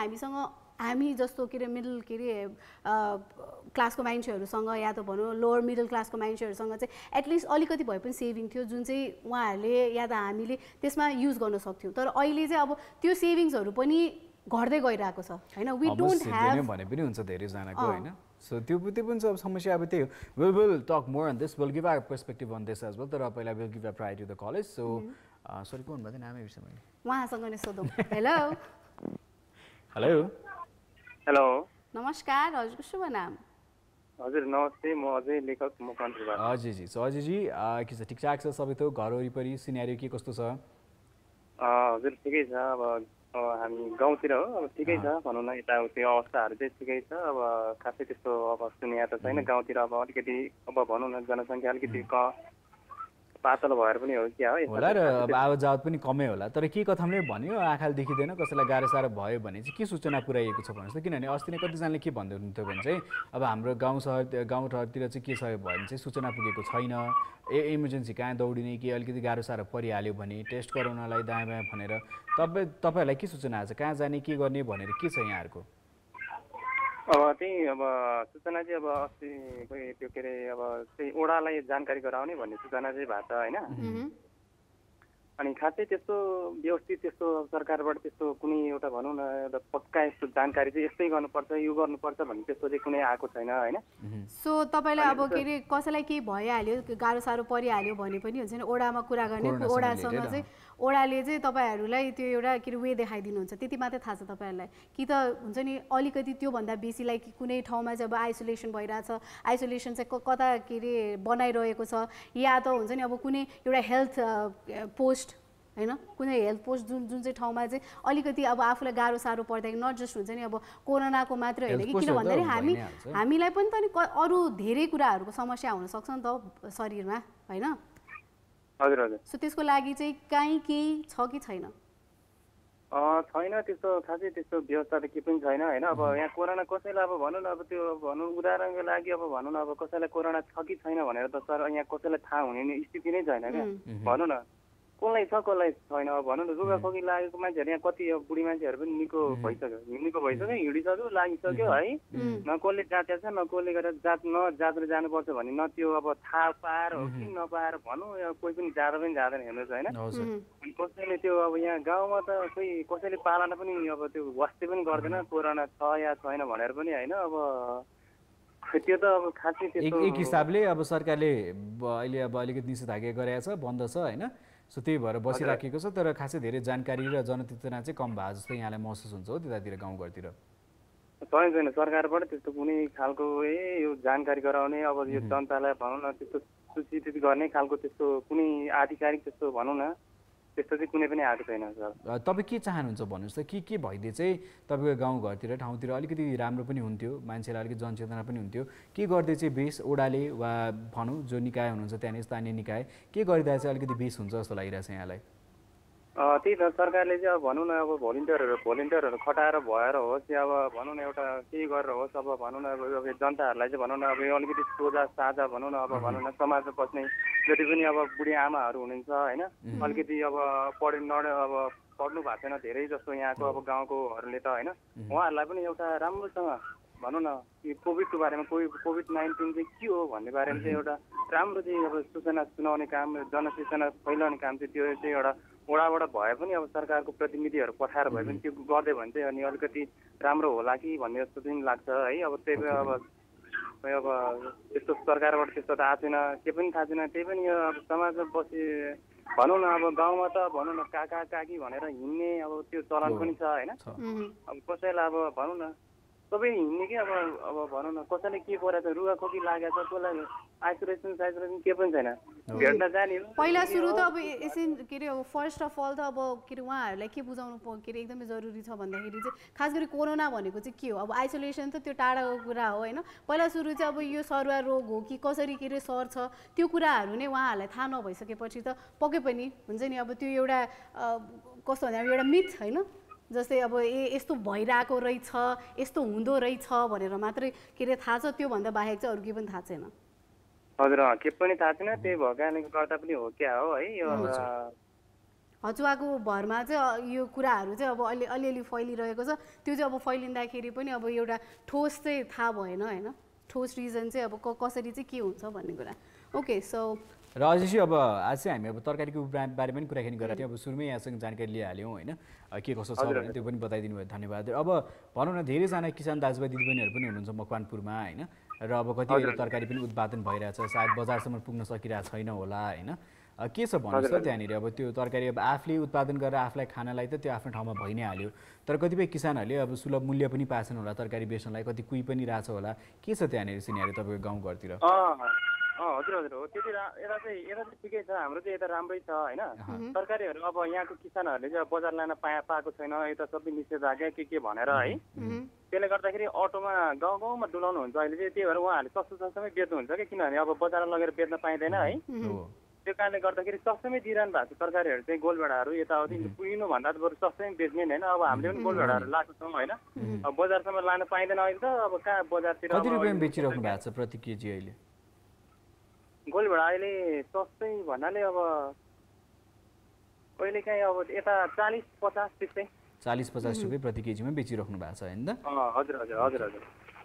हामी जस्तो के अरे मिडल के अरे क्लासको मान्छेहरूसँग या त भनौँ लोवर मिडल क्लासको मान्छेहरूसँग चाहिँ एटलिस्ट अलिकति भए पनि सेभिङ थियो, जुन चाहिँ उहाँहरूले या त हामीले त्यसमा युज गर्न सक्थ्यौँ। तर अहिले चाहिँ अब त्यो सेभिङ्सहरू पनि घट्दै गइरहेको छ होइन। वी डोन्ट ह्याभ भने पनि हुन्छ धेरैजनाको होइन। सो त्यो पनि अब समस्या अब त्यही हो। We'll talk more on this, we'll give our perspective on this as well. तर पहिला we'll give a priority to the college. So sorry को भन्नुभयो नामै बिर्सेँ मैले, उहाँसँग नै सोधौँ। हेलो हेलो हेलो नमस्कार, हजुरको शुभ नाम? हजुर नमस्ते, म अजय लेखक, म कन्ट्रीबाट। अजयजी, सो अजयजी के छ, ठिकठाक छ सबै? त घर वरिपरि सिनेरियो के कस्तो छ? हजुर ठिकै छ। अब हामी गाउँतिर हो, अब ठिकै छ भनौँ न। यताउति अवस्थाहरू चाहिँ ठिकै छ। अब खासै त्यस्तो अब सुनिया त छैन गाउँतिर। अब अलिकति अब भनौँ न जनसङ्ख्या अलिकति पातलो भएर पनि हो क्या हो होला र अब आवत पनि कमै होला। तर के कथाले भन्यो आँखाले देखिँदैन, कसैलाई गाह्रो साह्रो भयो भने चाहिँ के सूचना पुऱ्याइएको छ भन्नुहोस् त। किनभने अस्ति नै कतिजनाले के भन्दै हुनुहुन्थ्यो भने चाहिँ अब हाम्रो गाउँठाउँतिर चाहिँ के छ भयो भने चाहिँ सूचना पुगेको छैन, इमर्जेन्सी कहाँ दौडिने, कि अलिकति गाह्रो साह्रो परिहाल्यो भने टेस्ट गराउनलाई दायाँ बायाँ भनेर तपाईँहरूलाई के सूचना आएको छ, कहाँ जाने के गर्ने भनेर के छ यहाँहरूको? अब त्यही अब सूचना चाहिँ अब अस्ति त्यो के अरे अब त्यही ओडालाई जानकारी गराउने भन्ने सूचना चाहिँ भएको छ होइन। अनि खासै त्यस्तो व्यवस्थित त्यस्तो सरकारबाट त्यस्तो कुनै एउटा भनौँ न एउटा पक्का यस्तो जानकारी चाहिँ यस्तै गर्नुपर्छ यो गर्नुपर्छ भन्ने त्यस्तो चाहिँ कुनै आएको छैन होइन। सो तपाईँलाई अब के अरे कसैलाई केही भइहाल्यो, गाह्रो साह्रो परिहाल्यो भने पनि हुन्छ नि ओडामा कुरा गर्ने, ओडासँग चाहिँ ओडाले चाहिँ तपाईँहरूलाई त्यो एउटा के अरे वे देखाइदिनुहुन्छ, त्यति मात्रै थाहा छ तपाईँहरूलाई? कि त हुन्छ नि अलिकति त्योभन्दा बेसीलाई कि कुनै ठाउँमा चाहिँ अब आइसोलेसन भइरहेछ, आइसोलेसन चाहिँ कता के अरे बनाइरहेको छ, या त हुन्छ नि अब कुनै एउटा हेल्थ पोस्ट होइन कुनै हेल्थ पोस्ट जुन चाहिँ ठाउँमा चाहिँ अलिकति अब आफूलाई गाह्रो साह्रो पर्दाखेरि नट जस्ट हुन्छ नि अब कोरोनाको मात्रै होइन कि किन भन्दाखेरि हामीलाई पनि त नि अरू धेरै कुराहरूको समस्या हुनसक्छ नि त शरीरमा होइन हजुर हजुर सो त्यसको लागि चाहिँ काहीँ केही छ कि छैन छैन त्यस्तो खासै त्यस्तो व्यवस्था त केही पनि छैन होइन अब यहाँ कोरोना कसैलाई अब भनौँ न अब त्यो भनौँ उदाहरणको लागि अब भनौँ न अब कसैलाई कोरोना छ कि छैन भनेर त सर यहाँ कसैलाई थाहा हुने स्थिति नै छैन क्या भनौँ न कसलाई छ कसलाई छैन अब भनौँ न रुगाखोकी लागेको मान्छेहरू यहाँ कति अब बुढी मान्छेहरू पनि निको भइसक्यो हिँडिसक्यो लागिसक्यो है न कसले जाँचेको छ न कसले गरेर जाँचेर जानुपर्छ भने न त्यो अब थाहा पाएर हो कि नपाएर भनौँ कोही पनि पनि जाँदैन हेर्नुहोस् होइन अनि कसैले त्यो अब यहाँ गाउँमा त कोही कसैले पालना पनि अब त्यो वास्ते पनि गर्दैन कोरोना छ या छैन भनेर पनि होइन अब त्यो त अब खासै एक हिसाबले अब सरकारले अहिले अब अलिकति निषेधाज्ञा गरेको छ बन्द छ होइन सो त्यही भएर बसिराखेको छ तर खासै धेरै जानकारी र जनचेतना चाहिँ कम भयो जस्तो यहाँलाई महसुस हुन्छ हो त्यतातिर गाउँघरतिर छैन सरकारबाट त्यस्तो कुनै खालको यो जानकारी गराउने अब यो जनतालाई भनौँ न त्यस्तो सूचित गर्ने खालको त्यस्तो कुनै आधिकारिक त्यस्तो भनौँ न त्यस्तो चाहिँ कुनै पनि आएको छैन सर तपाईँ के चाहनुहुन्छ भन्नुहोस् त के भइदिए चाहिँ तपाईँको गाउँघरतिर ठाउँतिर अलिकति राम्रो पनि हुन्थ्यो मान्छेलाई अलिकति जनचेतना पनि हुन्थ्यो के गर्दै चाहिँ बेस ओडाले वा भनौँ जो निकाय हुनुहुन्छ त्यहाँनिर स्थानीय निकाय के गरिदिए चाहिँ अलिकति बेस हुन्छ जस्तो लागिरहेको छ यहाँलाई त्यही त सरकारले चाहिँ अब भनौँ न अब भोलिन्टियरहरू खटाएर भएर होस् या अब भनौँ न एउटा केही गरेर होस् अब भनौँ न अब जनताहरूलाई चाहिँ भनौँ न अब अलिकति सोझा साझा भनौँ न अब भनौँ न समाजमा बस्ने जति पनि अब बुढी आमाहरू हुनुहुन्छ होइन अलिकति अब अब पढ्नु भएको छैन धेरै जस्तो यहाँको अब गाउँकोहरूले त होइन उहाँहरूलाई पनि एउटा राम्रोसँग भनौँ न कोभिडको बारेमा कोभिड-19 चाहिँ के हो भन्ने बारेमा चाहिँ एउटा राम्रो चाहिँ अब सूचना सुनाउने काम जनसूचना फैलाउने काम चाहिँ त्यो चाहिँ एउटा वडाबाट भए पनि अब सरकारको प्रतिनिधिहरू पठाएर भए पनि त्यो गर्दै भने चाहिँ अनि अलिकति राम्रो होला कि भन्ने जस्तो चाहिँ लाग्छ है अब त्यही अब त्यस्तो सरकारबाट त्यस्तो त आएको छैन के पनि थाहा छैन त्यही पनि यो अब समाजमा बसे भनौँ न अब गाउँमा त भनौँ न काका काकी भनेर हिँड्ने अब त्यो चलन पनि छ होइन अब कसैलाई अब भनौँ न सबै हिँड्ने कि अब भनौँ न कसैले के परेको छ रुगाखोकी लागेको छ कसलाई आइसोलेसन के पनि छैन भेट्न जाने पहिला सुरु त अब एकछिन के अरे अब फर्स्ट अफ अल त अब के अरे उहाँहरूलाई के बुझाउनु के अरे एकदमै जरुरी छ भन्दाखेरि चाहिँ खास गरी कोरोना भनेको चाहिँ के हो अब आइसोलेसन त त्यो टाढाको कुरा हो होइन पहिला सुरु चाहिँ अब यो सरुवा रोग हो कि कसरी के अरे सर्छ त्यो कुराहरू नै उहाँहरूलाई थाहा नभइसकेपछि त पक्कै पनि हुन्छ नि अब त्यो एउटा कस्तो भन्दा एउटा मिथ होइन जस्तै अब यस्तो भइरहेको रहेछ यस्तो हुँदो रहेछ भनेर मात्रै के अरे थाहा छ त्योभन्दा बाहेक चाहिँ अरू केही पनि थाहा छैन हजुर के पनि थाहा छैन त्यही भएको कारणले गर्दा पनि हो क्या हो है यो हचुवाको भरमा चाहिँ यो कुराहरू चाहिँ अब अलिअलि फैलिरहेको छ त्यो चाहिँ अब फैलिँदाखेरि पनि अब एउटा ठोस चाहिँ थाहा भएन होइन ठोस रिजन चाहिँ अब कसरी चाहिँ के हुन्छ भन्ने कुरा ओके सो र अझै अब आज चाहिँ हामी अब तरकारीको बारेमा पनि कुराकानी गरेर थियौँ अब सुरुमै यहाँसँग जानकारी लिइहाल्यौँ होइन के कसो छ भने त्यो पनि बताइदिनु भयो धन्यवाद अब भनौँ न धेरैजना किसान दाजुभाइ दिदीबहिनीहरू पनि हुनुहुन्छ मकवानपुरमा होइन र अब कति तरकारी पनि उत्पादन भइरहेछ सायद बजारसम्म पुग्न सकिरहेको छैन होला होइन के छ भन्नुहोस् त त्यहाँनिर अब त्यो तरकारी अब आफूले उत्पादन गरेर आफूलाई खानलाई त त्यो आफ्नो ठाउँमा भइ नै हाल्यो तर कतिपय किसानहरूले अब सुलभ मूल्य पनि पाएछन् होला तरकारी बेच्नलाई कति कुही पनि रहेछ होला के छ त्यहाँनिर सिनेरी तपाईँको गाउँघरतिर हजुर हजुर हो त्यो चाहिँ यता चाहिँ ठिकै छ हाम्रो चाहिँ यता राम्रै छ होइन तरकारीहरू अब यहाँको किसानहरूले चाहिँ बजार लान पाएको छैन यता सबै निषेधाज्ञा के भनेर है त्यसले गर्दाखेरि अटोमा गाउँमा डुलाउनुहुन्छ अहिले चाहिँ त्यही भएर उहाँहरूले सस्तोमै बेच्नुहुन्छ कि किनभने अब बजारमा लगेर बेच्न पाइँदैन है त्यो कारणले गर्दाखेरि सस्तोमै दिइरहनु भएको छ तरकारीहरू चाहिँ गोलभेडाहरू यताउति पुगिनुभन्दा त बरु सस्तै बेच्ने होइन अब हामीले पनि गोलभेडाहरू लगाएको छौँ होइन अब बजारसम्म लान पाइँदैन अहिले त अब कहाँ बजारतिर कति रुपियाँमा बेचिराख्नु भएको छ प्रति केजी अहिले गोलभेडा अहिले सस्तै भन्नाले अब कहिले काहीँ अब यता 40-50 त्यस्तै 40-50 रुपियाँ प्रति केजीमा बेचिराख्नु भएको छ होइन त हजुर हजुर हजुर हजुर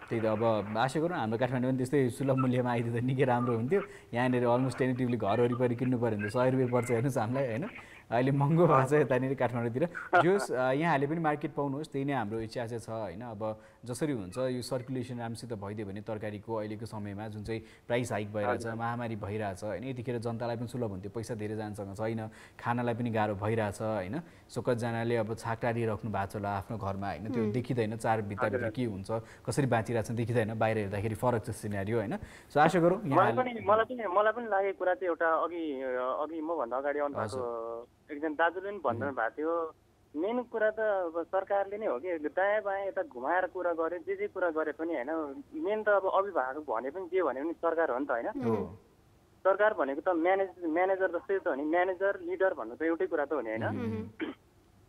त्यही त अब आशा गरौँ हाम्रो काठमाडौँ पनि त्यस्तै सुलभ मूल्यमा आइदिँदा निकै राम्रो हुन्थ्यो यहाँनिर अलमोस्ट टेन्टेटिभली घर वरिपरि किन्नु पऱ्यो भने त 100 रुपियाँ पर्छ हेर्नुहोस् हामीलाई होइन अहिले महँगो भएको छ यतानिर काठमाडौँतिर जोस् यहाँहरूले पनि मार्केट पाउनुहोस् त्यही नै हाम्रो इच्छा चाहिँ छ होइन अब जसरी हुन्छ यो सर्कुलेसन राम्रोसित भइदियो भने तरकारीको अहिलेको समयमा जुन चाहिँ प्राइस हाइक भइरहेछ महामारी भइरहेछ होइन यतिखेर जनतालाई पनि सुलभ हुन्थ्यो पैसा धेरै जानसँग छैन खानालाई पनि गाह्रो भइरहेछ होइन सो कतिजनाले अब छाक टारिराख्नु भएको छ होला आफ्नो घरमा होइन त्यो देखिँदैन चार भित्ताभित्र के हुन्छ कसरी बाँचिरहेछ देखिँदैन बाहिर हेर्दाखेरि फरक छ सिनेरियो होइन सो आशा गरौँ मलाई पनि लागेको कुरा चाहिँ एउटा अघि मभन्दा अगाडि आउनुभएको एकजना दाजुले पनि भन्नु भएको थियो मेन कुरा त अब सरकारले नै हो कि दायाँ बायाँ यता घुमाएर कुरा गरे जे कुरा गरे पनि होइन मेन त अब अभिभावक भने पनि जे भने पनि सरकार हो नि त होइन सरकार भनेको त म्यानेजर जस्तै त हो नि म्यानेजर लिडर भन्नु त एउटै कुरा त हो नि होइन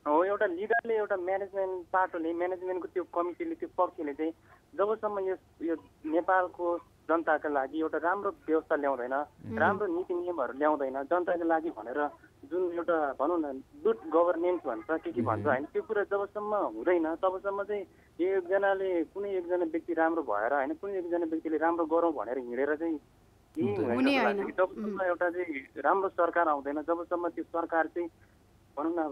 हो एउटा लिडरले एउटा म्यानेजमेन्ट पार्टले म्यानेजमेन्टको त्यो कमिटीले त्यो पक्षले चाहिँ जबसम्म यो नेपालको जनताका लागि एउटा राम्रो व्यवस्था ल्याउँदैन राम्रो नीति नियमहरू ल्याउँदैन जनताको लागि भनेर जुन एउटा भनौँ न गुड गभर्नेन्स भन्छ के भन्छ होइन त्यो कुरा जबसम्म हुँदैन तबसम्म चाहिँ एकजनाले कुनै एकजना व्यक्ति राम्रो भएर होइन कुनै एकजना व्यक्तिले राम्रो गरौँ भनेर हिँडेर चाहिँ जबसम्म एउटा चाहिँ राम्रो सरकार आउँदैन जबसम्म त्यो सरकार चाहिँ भनौँ न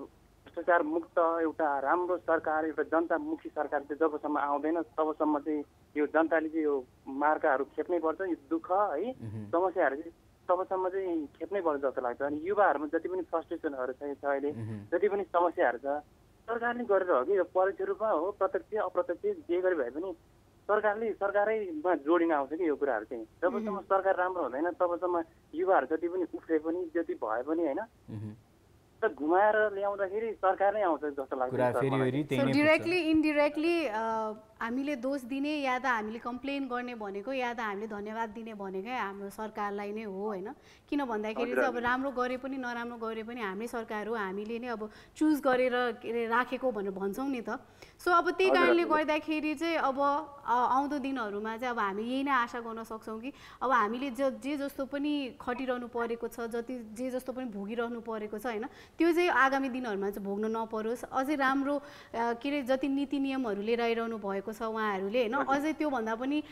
भ्रष्टाचार मुक्त एउटा राम्रो सरकार एउटा जनतामुखी सरकार चाहिँ जबसम्म आउँदैन तबसम्म चाहिँ यो जनताले चाहिँ यो मार्काहरू खेप्नै पर्छ यो दुःख है समस्याहरू चाहिँ तबसम्म चाहिँ खेप्नै पर्छ जस्तो लाग्छ अनि युवाहरूमा जति पनि फ्रस्ट्रेसनहरू छ अहिले जति पनि समस्याहरू छ सरकारले गरेर हो कि यो परोक्ष रूपमा हो प्रत्यक्ष अप्रत्यक्ष जे गरे भए पनि सरकारमा जोडिन आउँछ कि यो कुराहरू चाहिँ जबसम्म सरकार राम्रो हुँदैन तबसम्म युवाहरू जति पनि उठे पनि जति भए पनि होइन घुमाएर ल्याउँदाखेरि सरकार नै आउँछ जस्तो लाग्छ डिरेक्टली इनडिरेक्टली हामीले दोष दिने या त हामीले कम्प्लेन गर्ने भनेको या त हामीले धन्यवाद दिने भनेकै हाम्रो सरकारलाई नै हो होइन किन भन्दाखेरि चाहिँ अब राम्रो गरे पनि नराम्रो गरे पनि हाम्रै सरकार हो हामीले नै अब चुज गरेर के अरे राखेको भनेर भन्छौँ नि त सो अब त्यही कारणले गर्दाखेरि चाहिँ अब आउँदो दिनहरूमा चाहिँ अब हामी यही नै आशा गर्न सक्छौँ कि अब हामीले जे जस्तो पनि खटिरहनु परेको छ जे जस्तो पनि भोगिरहनु परेको छ होइन त्यो चाहिँ आगामी दिनहरूमा चाहिँ भोग्न नपरोस् अझै राम्रो के अरे जति नीति नियमहरू लिएर आइरहनु भएको छ उहाँहरूले होइन अझै त्योभन्दा पनि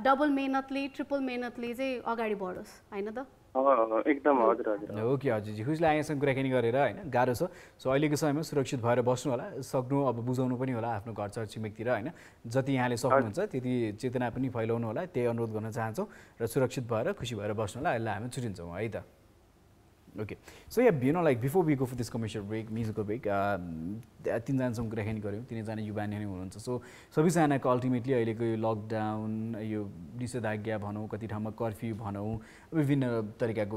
डबल मेहनतले ट्रिपल मेहनतले चाहिँ अगाडि बढोस् होइन त एकदम हजुर हजुर हो कि हजुरजी खुसीले आइसँग कुराकानी गरेर होइन गाह्रो छ सो अहिलेको समयमा सुरक्षित भएर बस्नु होला सक्नु अब बुझाउनु पनि होला आफ्नो घर छर छिमेकतिर होइन जति यहाँले सक्नुहुन्छ त्यति चेतना पनि फैलाउनु होला त्यही अनुरोध गर्न चाहन्छौँ र सुरक्षित भएर खुसी भएर बस्नु होला अहिले हामी छुट्टिन्छौँ है त Okay, so yeah, you know, like before we go for this commercial break, musical break, तीनजनासँग कुराकानी गऱ्यौँ तीनजना युवा नै हुनुहुन्छ सो सबैजनाको अल्टिमेटली अहिलेको यो लकडाउन यो निषेधाज्ञा भनौँ कति ठाउँमा कर्फ्यू भनौँ विभिन्न तरिकाको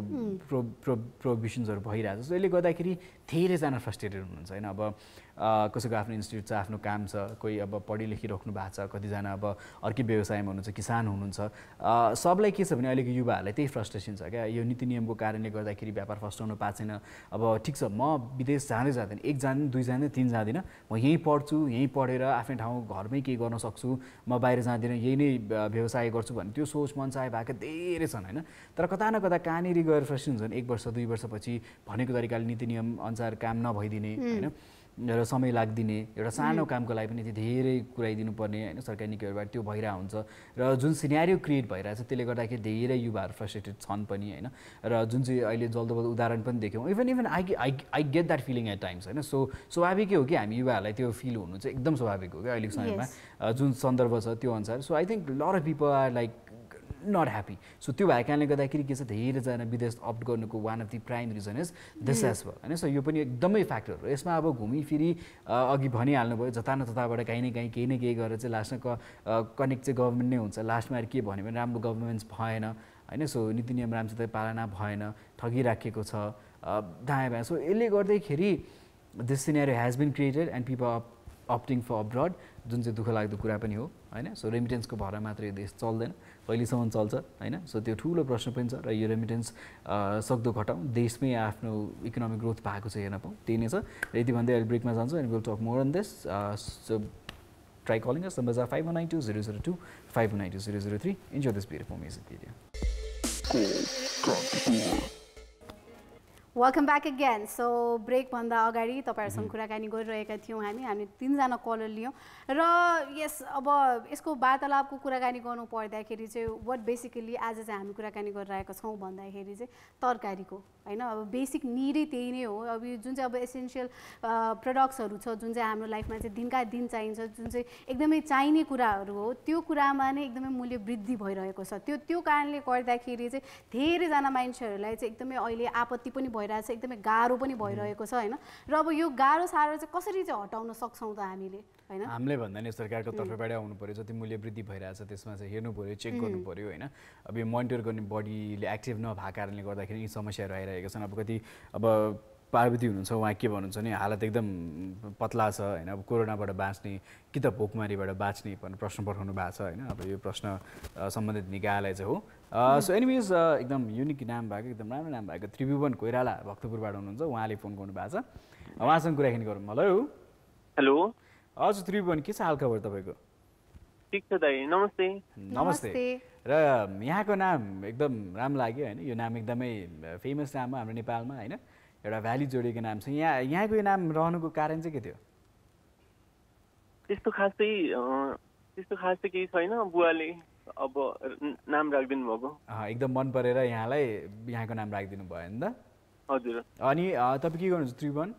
प्रोभिजन्सहरू भइरहेछ सो यसले गर्दाखेरि धेरैजना फ्रस्ट्रेटेड हुनुहुन्छ होइन अब कसैको आफ्नो इन्स्टिट्युट छ आफ्नो काम छ कोही अब पढि लेखिराख्नु भएको छ कतिजना अब अर्कै व्यवसायमा हुनुहुन्छ किसान हुनुहुन्छ सबलाई के छ भने अहिलेको युवाहरूलाई त्यही फ्रस्ट्रेसन छ क्या यो नीति नियमको कारणले गर्दाखेरि व्यापार फस्टाउनु पाएको छैन अब ठिक छ म विदेश जाँदै जाँदैन एक जाँदैन दुई जाँदैन तिन जाँदिनँ म यहीँ पढ्छु यहीँ पढेर आफ्नै ठाउँ घरमै केही गर्न सक्छु म बाहिर जाँदिनँ यही नै व्यवसाय गर्छु भने त्यो सोच मन चाहे भएका धेरै छन् होइन तर कता न कता कहाँनिर गएर फ्रस्ट्रेसन हुन्छन् एक वर्ष दुई वर्षपछि भनेको तरिकाले नीति नियम अनुसार काम नभइदिने होइन र समय लाग्दिने एउटा सानो कामको लागि पनि धेरै कुराइदिनु पर्ने होइन सरकारी निकायबाट त्यो भइरहेको हुन्छ र जुन सिनेरियो क्रिएट भइरहेछ त्यसले गर्दाखेरि धेरै युवाहरू फ्रस्ट्रेटेड छन् पनि होइन र जुन चाहिँ अहिले जल्दोबल्दो उदाहरण पनि देख्यौँ even I get that feeling at times होइन सो स्वाभाविकै हो कि हामी युवाहरूलाई त्यो फिल हुनु चाहिँ एकदम स्वाभाविक हो क्या अहिलेको समयमा जुन सन्दर्भ छ त्यो अनुसार so I think lot of people are like not happy so त्यो भएको कारणले गर्दाखेरि के छ धेरैजना विदेश अप्ट गर्नुको one of the prime reason is this as well होइन सो यो पनि एकदमै फ्याक्टर हो यसमा अब घुमिफिरी अघि भनिहाल्नुभयो जता न तताबाट काहीँ न काहीँ केही न केही गरेर चाहिँ लास्टमा कनेक्ट चाहिँ गभर्मेन्ट नै हुन्छ लास्टमा के भन्यो भने राम्रो गभर्मेन्ट भएन होइन सो नीति नियम राम्रोसित पालना भएन ठगिराखेको छ दायाँ बायाँ सो यसले गर्दाखेरि this scenario has been created and people opting for abroad जुन चाहिँ दुःख लाग्दो कुरा पनि हो होइन सो रेमिटेन्सको भएर मात्र यो देश चल्दैन कहिलेसम्म चल्छ होइन सो त्यो ठुलो प्रश्न पनि छ र यो रेमिटेन्स सक्दो घटाउँ देशमै आफ्नो इकोनोमिक ग्रोथ भएको छ हेर्न पाऊँ त्यही नै छ र यति भन्दै अहिले ब्रेकमा जान्छौँ and will talk more on this so try calling us number 5192 002 5192 003 enjoy this beautiful music video welcome back again so ब्रेकभन्दा अगाडि तपाईँहरूसँग कुराकानी गरिरहेका थियौँ हामी तीनजना कलर लियौँ र यस अब यसको वार्तालापको कुराकानी गर्नु पर्दाखेरि चाहिँ वाट बेसिकली आज चाहिँ हामी कुराकानी गरिरहेका छौँ भन्दाखेरि चाहिँ तरकारीको होइन अब बेसिक निडै त्यही नै हो अब यो जुन चाहिँ अब एसेन्सियल प्रडक्ट्सहरू छ जुन चाहिँ हाम्रो लाइफमा चाहिँ दिनका दिन चाहिन्छ जुन चाहिँ एकदमै चाहिने कुराहरू हो त्यो कुरामा नै एकदमै मूल्य वृद्धि भइरहेको छ त्यो कारणले गर्दाखेरि चाहिँ धेरैजना मान्छेहरूलाई चाहिँ एकदमै अहिले आपत्ति पनि भइरहेको छ एकदमै गाह्रो पनि भइरहेको छ होइन र अब यो गाह्रो साह्रो चाहिँ कसरी चाहिँ हटाउन सक्छौँ त हामीले होइन हामीले भन्दा नि सरकारको तर्फबाट आउनु पर्यो जति मूल्य वृद्धि भइरहेछ त्यसमा चाहिँ हेर्नु पर्यो चेक गर्नु पर्यो होइन अब यो मोनिटर गर्ने बडीले एक्टिभ नभएको कारणले गर्दाखेरि यी समस्याहरू आइरहेका छन् अब कति अब पार्वती हुनुहुन्छ उहाँ के भन्नुहुन्छ भने हालत एकदम पतला छ होइन अब कोरोनाबाट बाँच्ने कि त भोकमारीबाट बाँच्ने भन्ने प्रश्न पठाउनु भएको छ होइन अब यो प्रश्न सम्बन्धित निकायलाई चाहिँ हो सो एनिवेज एकदम युनिक नाम भएको एकदम राम्रो नाम भएको त्रिभुवन कोइराला भक्तपुरबाट हुनुहुन्छ उहाँले फोन गर्नु भएको छ उहाँसँग कुराकानी गरौँ हेलो हेलो हजुर त्रिभुवन के छ हालखबर तपाईँको ठिक छ दाइ नमस्ते नमस्ते र यहाँको नाम एकदम राम्रो लाग्यो होइन यो नाम एकदमै फेमस नाम हो हाम्रो नेपालमा होइन एउटा भ्याली जोडिएको नाम छ यहाँको यो नाम रहनुको कारण चाहिँ के थियो त्यस्तो खास चाहिँ केही छैन बुवाले अब नाम राखिदिनु भएको एकदम मन परेर यहाँलाई यहाँको नाम राखिदिनु भयो नि त हजुर अनि तपाईँ के गर्नुहुन्छ त्रिभुवन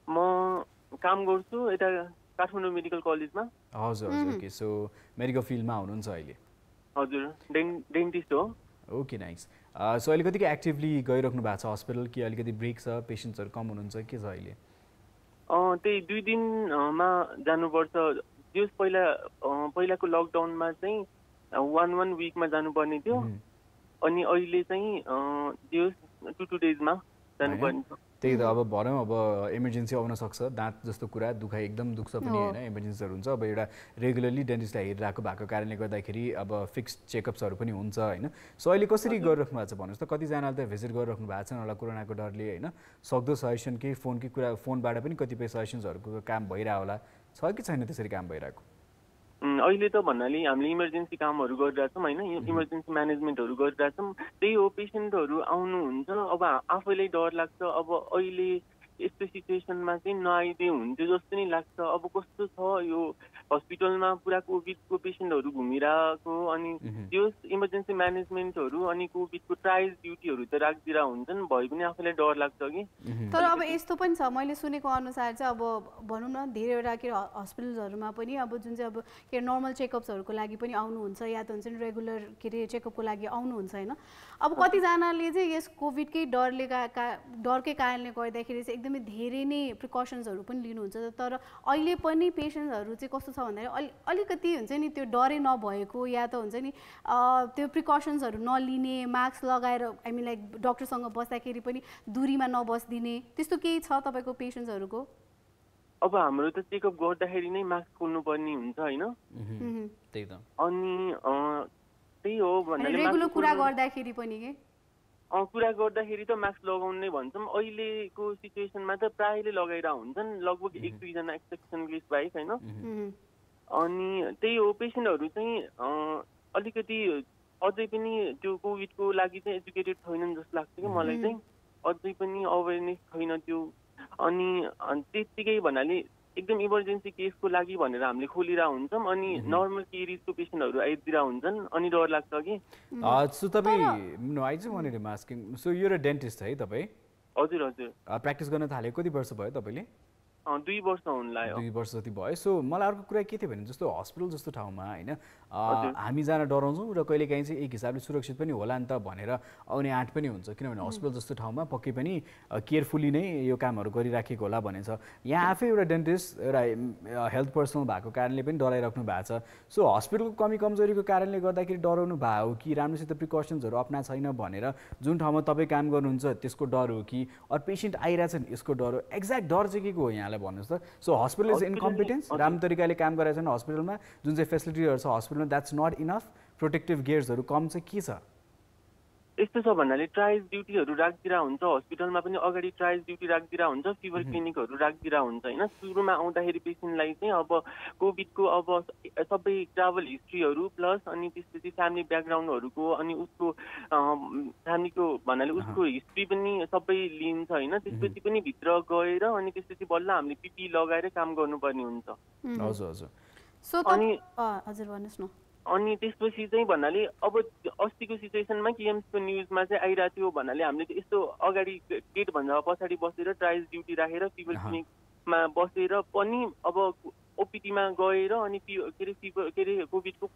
म काम गर्छु यता काठमाडौँ मेडिकल कलेजमा हजुर हजुर ओके सो मेडिकल फिल्डमा हुनुहुन्छ अहिले हजुर डेन्टिस्ट हो ओके नाइस सो अहिले कतिको एक्टिभली गइराख्नु भएको छ हस्पिटल कि अलिकति ब्रेक छ पेसेन्ट्सहरू कम हुनुहुन्छ के छ अहिले त्यही 2 दिनमा जानुपर्छ जस पहिलाको लकडाउनमा चाहिँ 1 विकमा जानुपर्ने थियो अनि अहिले चाहिँ जस 2 डेजमा जानुपर्ने छ त्यही त अब भनौँ अब इमर्जेन्सी आउन सक्छ दाँत जस्तो कुरा दुखाइ एकदम दुख्छ पनि होइन इमर्जेन्सीहरू हुन्छ अब एउटा रेगुलरली डेन्टिस्टलाई हेरिरहेको भएको कारणले गर्दाखेरि अब फिक्स चेकअप्सहरू पनि हुन्छ होइन सो अहिले कसरी गरिराख्नु भएको छ भन्नुहोस् त कतिजनाले त भिजिट गरिराख्नु भएको छ होला कोरोनाको डरले होइन सक्दो सजेसन केही फोनबाट पनि कतिपय सजेसन्सहरूको काम भइरहेको होला छ कि छैन त्यसरी काम भइरहेको अहिले त भन्नाले हामीले इमर्जेन्सी कामहरू गरिरहेछौँ होइन इमर्जेन्सी म्यानेजमेन्टहरू गरिरहेछौँ त्यही हो पेसेन्टहरू आउनुहुन्छ अब आफैलाई डर लाग्छ अब अहिले यस्तो सिचुएसनमा चाहिँ नआइदिए हुन्थ्यो जस्तो नि लाग्छ अब कस्तो छ यो हस्पिटलमा पुरा कोभिडको पेसेन्टहरू घुमिरहेको अनि त्यो इमर्जेन्सी म्यानेजमेन्टहरू अनि कोभिडको ट्रायल्स ड्युटीहरू त राखिदिएर हुन्छन् भए पनि आफैलाई डर लाग्छ कि तर अब यस्तो पनि छ मैले सुनेको अनुसार चाहिँ अब भनौँ न धेरैवटा के हस्पिटल्सहरूमा पनि अब जुन चाहिँ अब के नर्मल चेकअप्सहरूको लागि पनि आउनुहुन्छ या त हुन्छ नि रेगुलर के अरे चेकअपको लागि आउनुहुन्छ होइन अब कतिजनाले चाहिँ यस कोभिडकै डरकै कारणले गर्दाखेरि चाहिँ एकदमै धेरै नै प्रिकसन्सहरू पनि लिनुहुन्छ तर अहिले पनि पेसेन्ट्सहरू चाहिँ कस्तो छ भन्दाखेरि अलिकति हुन्छ नि त्यो डरै नभएको या त हुन्छ नि त्यो प्रिकसन्सहरू नलिने मास्क लगाएर आई मिन लाइक डक्टरसँग बस्दाखेरि पनि दुरीमा नबस्दिने त्यस्तो केही छ तपाईँको पेसेन्ट्सहरूको अब हाम्रो त चेकअप गर्दाखेरि नै मास्क खोल्नुपर्ने हुन्छ होइन त्यही त अनि त्यही हो भन्नाले रेगुलर कुरा गर्दाखेरि पनि के कुरा गर्दाखेरि त मास्क लगाउनु नै भन्छौँ अहिलेको सिचुएसनमा त प्रायले लगाएर हुन्छन् लगभग 1-2 जना एक्सेप्सन केस बाहेक होइन अनि त्यही हो पेसेन्टहरू चाहिँ अलिकति अझै पनि त्यो कोभिडको लागि चाहिँ एजुकेटेड छैनन् जस्तो लाग्छ कि मलाई चाहिँ अझै पनि अवेरनेस छैन त्यो अनि त्यतिकै भन्नाले एकदम इमर्जेन्सी केसको लागि भनेर हामीले खोलिरह हुन्छौँ अनि नर्मल केरिजको पेसेन्टहरू आइदिएर हुन्छन् अनि डर लाग्छ कि सो तपाईँ आई चाहिँ भनेर मास्किङ सो यो र डेन्टिस्ट है तपाईँ हजुर हजुर प्र्याक्टिस गर्न थाले कति वर्ष भयो तपाईँले 2 वर्ष हुन लाग्यो 2 वर्ष जति भयो सो मलाई अर्को कुरा के थियो भने जस्तो हस्पिटल जस्तो ठाउँमा होइन हामी जान डराउँछौँ र कहिलेकाहीँ चाहिँ एक हिसाबले सुरक्षित पनि होला नि त भनेर आउने आँट पनि हुन्छ किनभने हस्पिटल जस्तो ठाउँमा पक्कै पनि केयरफुल्ली नै यो कामहरू गरिराखेको होला भन्ने छ यहाँ आफै एउटा डेन्टिस्ट एउटा हेल्थ पर्सनल भएको कारणले पनि डराइराख्नु भएको छ सो हस्पिटलको कमी कमजोरीको कारणले गर्दाखेरि डराउनु भयो हो कि राम्रोसित प्रिकसन्सहरू अपना छैन भनेर जुन ठाउँमा तपाईँ काम गर्नुहुन्छ त्यसको डर हो कि अरू पेसेन्ट आइरहेछन् यसको डर हो एक्ज्याक्ट डर चाहिँ के को हो यहाँलाई भन्नुहोस् त सो हस्पिटल इज इन्कम्पिटेन्स राम्रो तरिकाले काम गरेको छैन हस्पिटलमा जुन चाहिँ फेसिलिटीहरू छ हस्पिटलमा द्याट्स नट इनफ प्रोटेक्टिभ गियर्सहरू कम चाहिँ के छ यस्तो छ भन्नाले ट्रायल्स ड्युटीहरू राखिदिएर हुन्छ हस्पिटलमा पनि अगाडि ट्रायल्स ड्युटी राखिदिएर हुन्छ फिभर क्लिनिकहरू राखिदिएर हुन्छ होइन सुरुमा आउँदाखेरि पेसेन्टलाई चाहिँ अब कोभिडको अब सबै ट्राभल हिस्ट्रीहरू प्लस अनि त्यसपछि फ्यामिली ब्याकग्राउन्डहरूको अनि उसको फ्यामिलीको भन्नाले उसको हिस्ट्री पनि सबै लिन्छ होइन त्यसपछि पनि भित्र गएर अनि त्यसपछि बल्ल हामीले पिपी लगाएर काम गर्नुपर्ने हुन्छ हजुर हजुर सो अनि हजुर भन्नुहोस् न अनि त्यसपछि चाहिँ भन्नाले अब अस्तिको सिचुएसनमा केएमसीको न्युजमा चाहिँ आइरहेको थियो भन्नाले हामीले यस्तो अगाडि गेटभन्दा पछाडि बसेर ट्रायल्स ड्युटी राखेर फिभर क्लिनिकमा बसेर पनि अब ओपिडीमा गएर अनि के अरे कोभिडको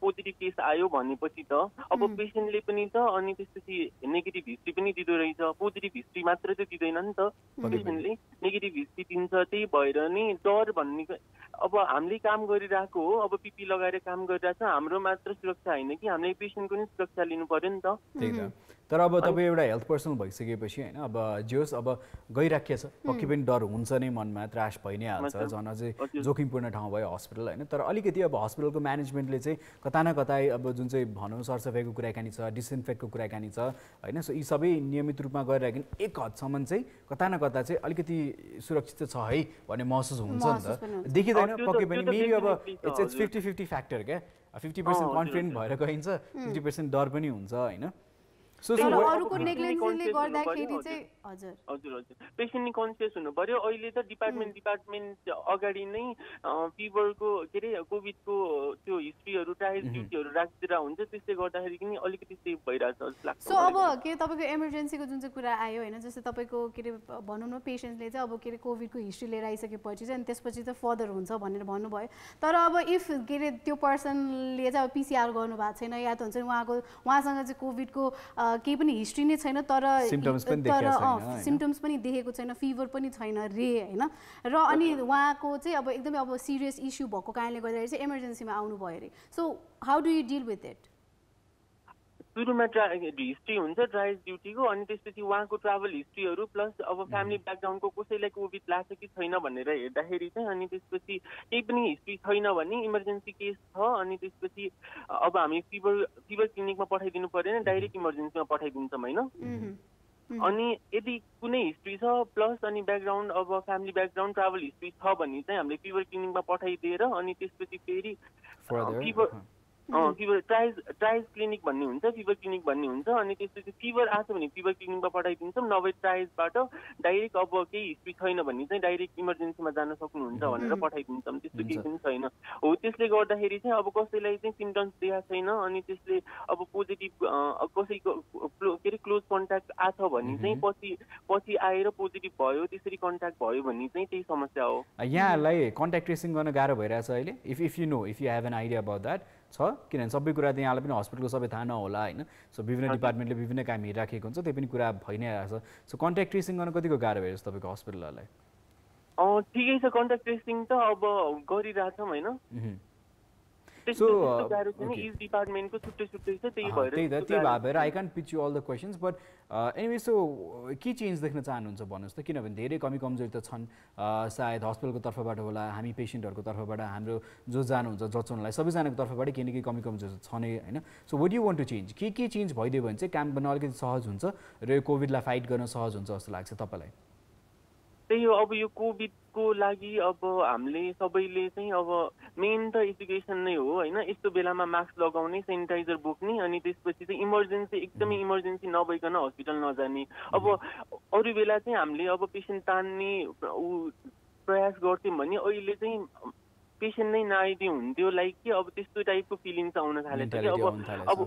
पोजिटिभ केस आयो भनेपछि त अब पेसेन्टले पनि त अनि त्यसपछि नेगेटिभ हिस्ट्री पनि दिँदो रहेछ पोजिटिभ हिस्ट्री मात्र त दिँदैन नि त पेसेन्टले नेगेटिभ हिस्ट्री दिन्छ त्यही भएर नि डर भन्ने अब हामीले काम गरिरहेको हो अब पिपी लगाएर काम गरिरहेको छ हाम्रो मात्र सुरक्षा होइन कि हामीले पेसेन्टको नि सुरक्षा लिनु पर्यो नि त त्यही त तर अब तपाईँ एउटा हेल्थ पर्सनल भइसकेपछि होइन अब जे होस् अब गइराखेको छ पक्कै पनि डर हुन्छ नै मनमा त्रास भइ नै हाल्छ झन् अझै जोखिमपूर्ण ठाउँ भयो हस्पिटल होइन तर अलिकति अब हस्पिटलको म्यानेजमेन्टले चाहिँ कता न कतै अब जुन चाहिँ भनौँ सरसफाइको कुराकानी छ डिसइन्फेक्टको कुराकानी छ होइन सो यी सबै नियमित रूपमा गरिराख्यो भने एक हदसम्म चाहिँ कता न कता चाहिँ अलिकति सुरक्षित छ है भन्ने महसुस हुन्छ नि त देखिँदैन पक्कै पनि मेबी अब इट्स 50-50 फ्याक्टर क्या 50% कन्फिडेन्ट भएर गइन्छ 50% डर पनि हुन्छ होइन अरूको नेग्लिजेन्सले गर्दाखेरि चाहिँ हजुर हजुर हजुर पेसेन्ट नि कन्सियस हुनु पर्यो अहिले त डिपार्टमेन्ट अगाडि नै फिभरको के अरे कोभिडको त्यो हिस्ट्रीहरू ट्रायल ड्युटीहरू राखिदिएर हुन्छ त्यसले गर्दाखेरि पनि अलिकति सेफ भइरहेछ जस्तो लाग्छ सो अब के तपाईँको इमर्जेन्सीको जुन चाहिँ कुरा आयो होइन जस्तै तपाईँको के अरे भनौँ न पेसेन्टले चाहिँ अब के अरे कोभिडको हिस्ट्री लिएर आइसकेपछि चाहिँ अनि त्यसपछि चाहिँ फर्दर हुन्छ भनेर भन्नुभयो तर अब इफ के अरे त्यो पर्सनले चाहिँ अब पिसिआर गर्नुभएको छैन या त हुन्छ उहाँसँग चाहिँ कोभिडको केही पनि हिस्ट्री नै छैन तर सिम्टम्स पनि देखेको छैन फिभर पनि छैन रे होइन र अनि उहाँको चाहिँ अब एकदमै अब सिरियस इस्यु भएको कारणले गर्दाखेरि चाहिँ इमर्जेन्सीमा आउनुभयो अरे so how do you deal with it सुरुमा हिस्ट्री हुन्छ ट्रायल ड्युटीको अनि त्यसपछि उहाँको ट्राभल हिस्ट्रीहरू प्लस अब फ्यामिली ब्याकग्राउन्डको कसैलाई कोभिड लाग्छ कि छैन भनेर हेर्दाखेरि चाहिँ अनि त्यसपछि केही पनि हिस्ट्री छैन भने इमर्जेन्सी केस छ अनि त्यसपछि अब हामी फिभर क्लिनिकमा पठाइदिनु परेन डाइरेक्ट इमर्जेन्सीमा पठाइदिन्छौँ होइन अनि यदि कुनै हिस्ट्री छ प्लस अनि ब्याकग्राउन्ड अब फ्यामिली ब्याकग्राउन्ड ट्राभल हिस्ट्री छ भने चाहिँ हामीले फिभर क्लिनिकमा पठाइदिएर अनि त्यसपछि फेरि फिभर ट्राइज क्लिनिक भन्ने हुन्छ फिभर क्लिनिक भन्ने हुन्छ अनि त्यसपछि फिभर आएको भने फिभर क्लिनिकमा पठाइदिन्छौँ नभए ट्राइजबाट डाइरेक्ट अब केही हिस्ट्री छैन भने चाहिँ डाइरेक्ट इमर्जेन्सीमा जान सक्नुहुन्छ भनेर पठाइदिन्छौँ त्यस्तो केही पनि छैन हो त्यसले गर्दाखेरि चाहिँ अब कसैलाई चाहिँ सिम्टम्स देखाएको छैन अनि त्यसले अब पोजिटिभ कसैको के अरे क्लोज कन्ट्याक्ट आछ भने चाहिँ पछि आएर पोजिटिभ भयो त्यसरी कन्ट्याक्ट भयो भने चाहिँ त्यही समस्या हो यहाँहरूलाई कन्ट्याक्ट ट्रेसिङ गर्न गाह्रो भइरहेछ अहिले if you know if you have an idea about that छ किनभने सबै कुरा त यहाँलाई पनि हस्पिटलको सबै थाहा नहोला होइन सो विभिन्न डिपार्टमेन्टले विभिन्न काम हेरिराखेको हुन्छ त्यही पनि कुरा भइ नै रहेछ सो कन्ट्याक्ट ट्रेसिङ गर्न कतिको गाह्रो भयो तपाईँको हस्पिटलहरूलाई ठिकै छ कन्ट्याक्ट ट्रेसिङ त अब गरिरहेछौँ होइन डिपार्टमेन्टको छुट्टै छुट्टै छ त्यही भएर I can pitch you all the questions but anyway so के चेन्ज देख्न चाहनुहुन्छ भन्नुहोस् त किनभने धेरै कमी कमजोरी त छन् सायद हस्पिटलको तर्फबाट होला हामी पेसेन्टहरूको तर्फबाट हाम्रो जो जानुहुन्छ जचाउनलाई सबैजनाको तर्फबाट केही न केही कमी कमजोरी छ नै होइन so what you want to change के चेन्ज भइदियो भने चाहिँ काम गर्न अलिकति सहज हुन्छ र यो कोभिडलाई फाइट गर्न सहज हुन्छ जस्तो लाग्छ तपाईँलाई त्यही हो अब यो कोभिडको लागि अब हामीले सबैले चाहिँ अब मेन त एजुकेसन नै हो होइन यस्तो बेलामा मास्क लगाउने सेनिटाइजर बोक्ने अनि त्यसपछि चाहिँ इमर्जेन्सी एकदमै इमर्जेन्सी नभइकन हस्पिटल नजाने अब अरू बेला चाहिँ हामीले अब पेसेन्ट तान्ने प्रयास गर्थ्यौँ भने अहिले चाहिँ पेसेन्ट नै नआइदियो हुन्थ्यो लाइक कि अब त्यस्तो टाइपको फिलिङ्स आउन थालेको छ कि अब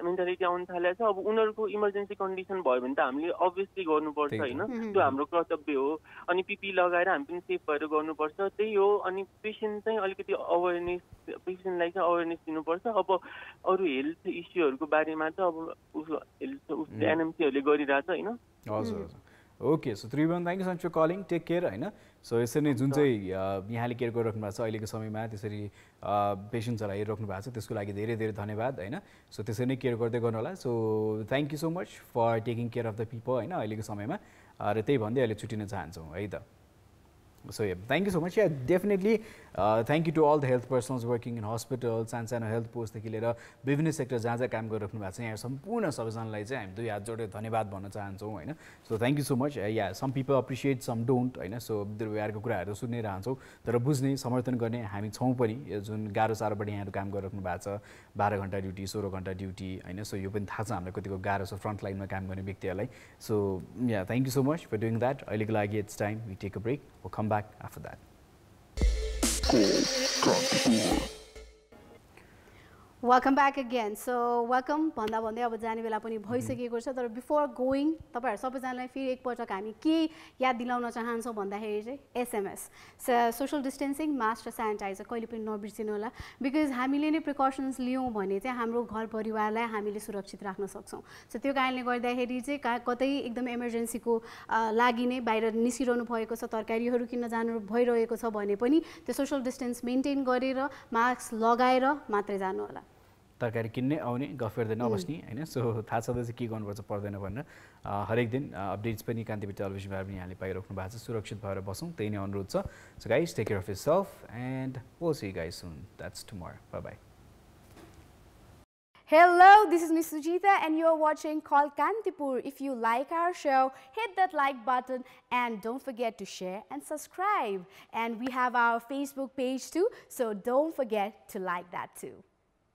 मेन्टालिटी आउन थालेको छ अब उनीहरूको इमर्जेन्सी कन्डिसन भयो भने त हामीले अभियसली गर्नुपर्छ होइन त्यो हाम्रो कर्तव्य हो अनि पिपी लगाएर हामी पनि सेफ भएर गर्नुपर्छ त्यही हो अनि पेसेन्ट चाहिँ अलिकति अवेरनेस पेसेन्टलाई चाहिँ अवेरनेस दिनुपर्छ अब अरू हेल्थ इस्युहरूको बारेमा त अब एनएमसीहरूले गरिरहेछ होइन हजुर okay so Tribhuvan thank you so much for calling take care होइन सो यसरी नै जुन चाहिँ यहाँले केयर गरिराख्नु भएको छ अहिलेको समयमा त्यसरी पेसेन्ट्सहरूलाई हेरिराख्नु भएको छ त्यसको लागि धेरै धेरै धन्यवाद होइन सो त्यसरी नै केयर गर्दै गर्नु होला so thank you so much for taking care of the people होइन अहिलेको समयमा र त्यही भन्दै अहिले छुट्टिन चाहन्छौँ है त So yeah, thank you so much. Yeah, definitely thank you to all the health personals working in hospitals, सानो हेल्थ पोस्टदेखि लिएर विभिन्न सेक्टर जहाँ जहाँ काम गरिराख्नु भएको छ यहाँ सम्पूर्ण सबैजनालाई चाहिँ हामी दुई हात जोडेर धन्यवाद भन्न चाहन्छौँ होइन so thank you so much yeah some people appreciate some don't होइन सो दुर्व्यवहारको कुराहरू सुनिरहन्छौँ तर बुझ्ने समर्थन गर्ने हामी छौँ पनि यो जुन गाह्रो साह्रोबाट यहाँहरू काम गरिराख्नु भएको छ 12 घन्टा ड्युटी 16 घन्टा ड्युटी होइन सो यो पनि थाहा छ हामीलाई कतिको गाह्रो छ फ्रन्ट लाइनमा काम गर्ने व्यक्तिहरूलाई so yeah thank you so much for doing that अहिलेको लागि it's time we take a break we'll come back after that. Welcome back again so welcome भन्दा भन्दै अब जाने बेला पनि भइसकेको छ तर बिफोर गोइङ तपाईँहरू सबैजनालाई फेरि एकपटक हामी के याद दिलाउन चाहन्छौँ भन्दाखेरि चाहिँ एसएमएस सोसल डिस्टेन्सिङ मास्क र सेनिटाइजर कहिले पनि नबिर्सिनु होला बिकज हामीले नै प्रिकसन्स लियौँ भने चाहिँ हाम्रो घर परिवारलाई हामीले सुरक्षित राख्न सक्छौँ सो त्यो कारणले गर्दाखेरि चाहिँ कतै एकदम इमर्जेन्सीको लागि नै बाहिर निस्किरहनु भएको छ तरकारीहरू किन्न जानु भइरहेको छ भने पनि त्यो सोसल डिस्टेन्स मेन्टेन गरेर मास्क लगाएर मात्रै जानु होला तरकारी किन्ने आउने गफ गर्दै नबस्ने होइन सो थाहा छँदा चाहिँ के गर्नुपर्छ पर्दैन भनेर हरेक दिन अपडेट्स पनि कान्तिपुर टेलिभिजनबाट पनि यहाँले पाइराख्नु भएको छ सुरक्षित भएर बसौँ त्यही नै अनुरोध छ so guys take care of yourself and we'll see you guys soon that's tomorrow bye bye Hello, this is Miss Sujita and you're watching Call Kantipur. If you like our show, hit that like button and don't forget to share and subscribe. And we have our Facebook page too, so don't forget to like that too.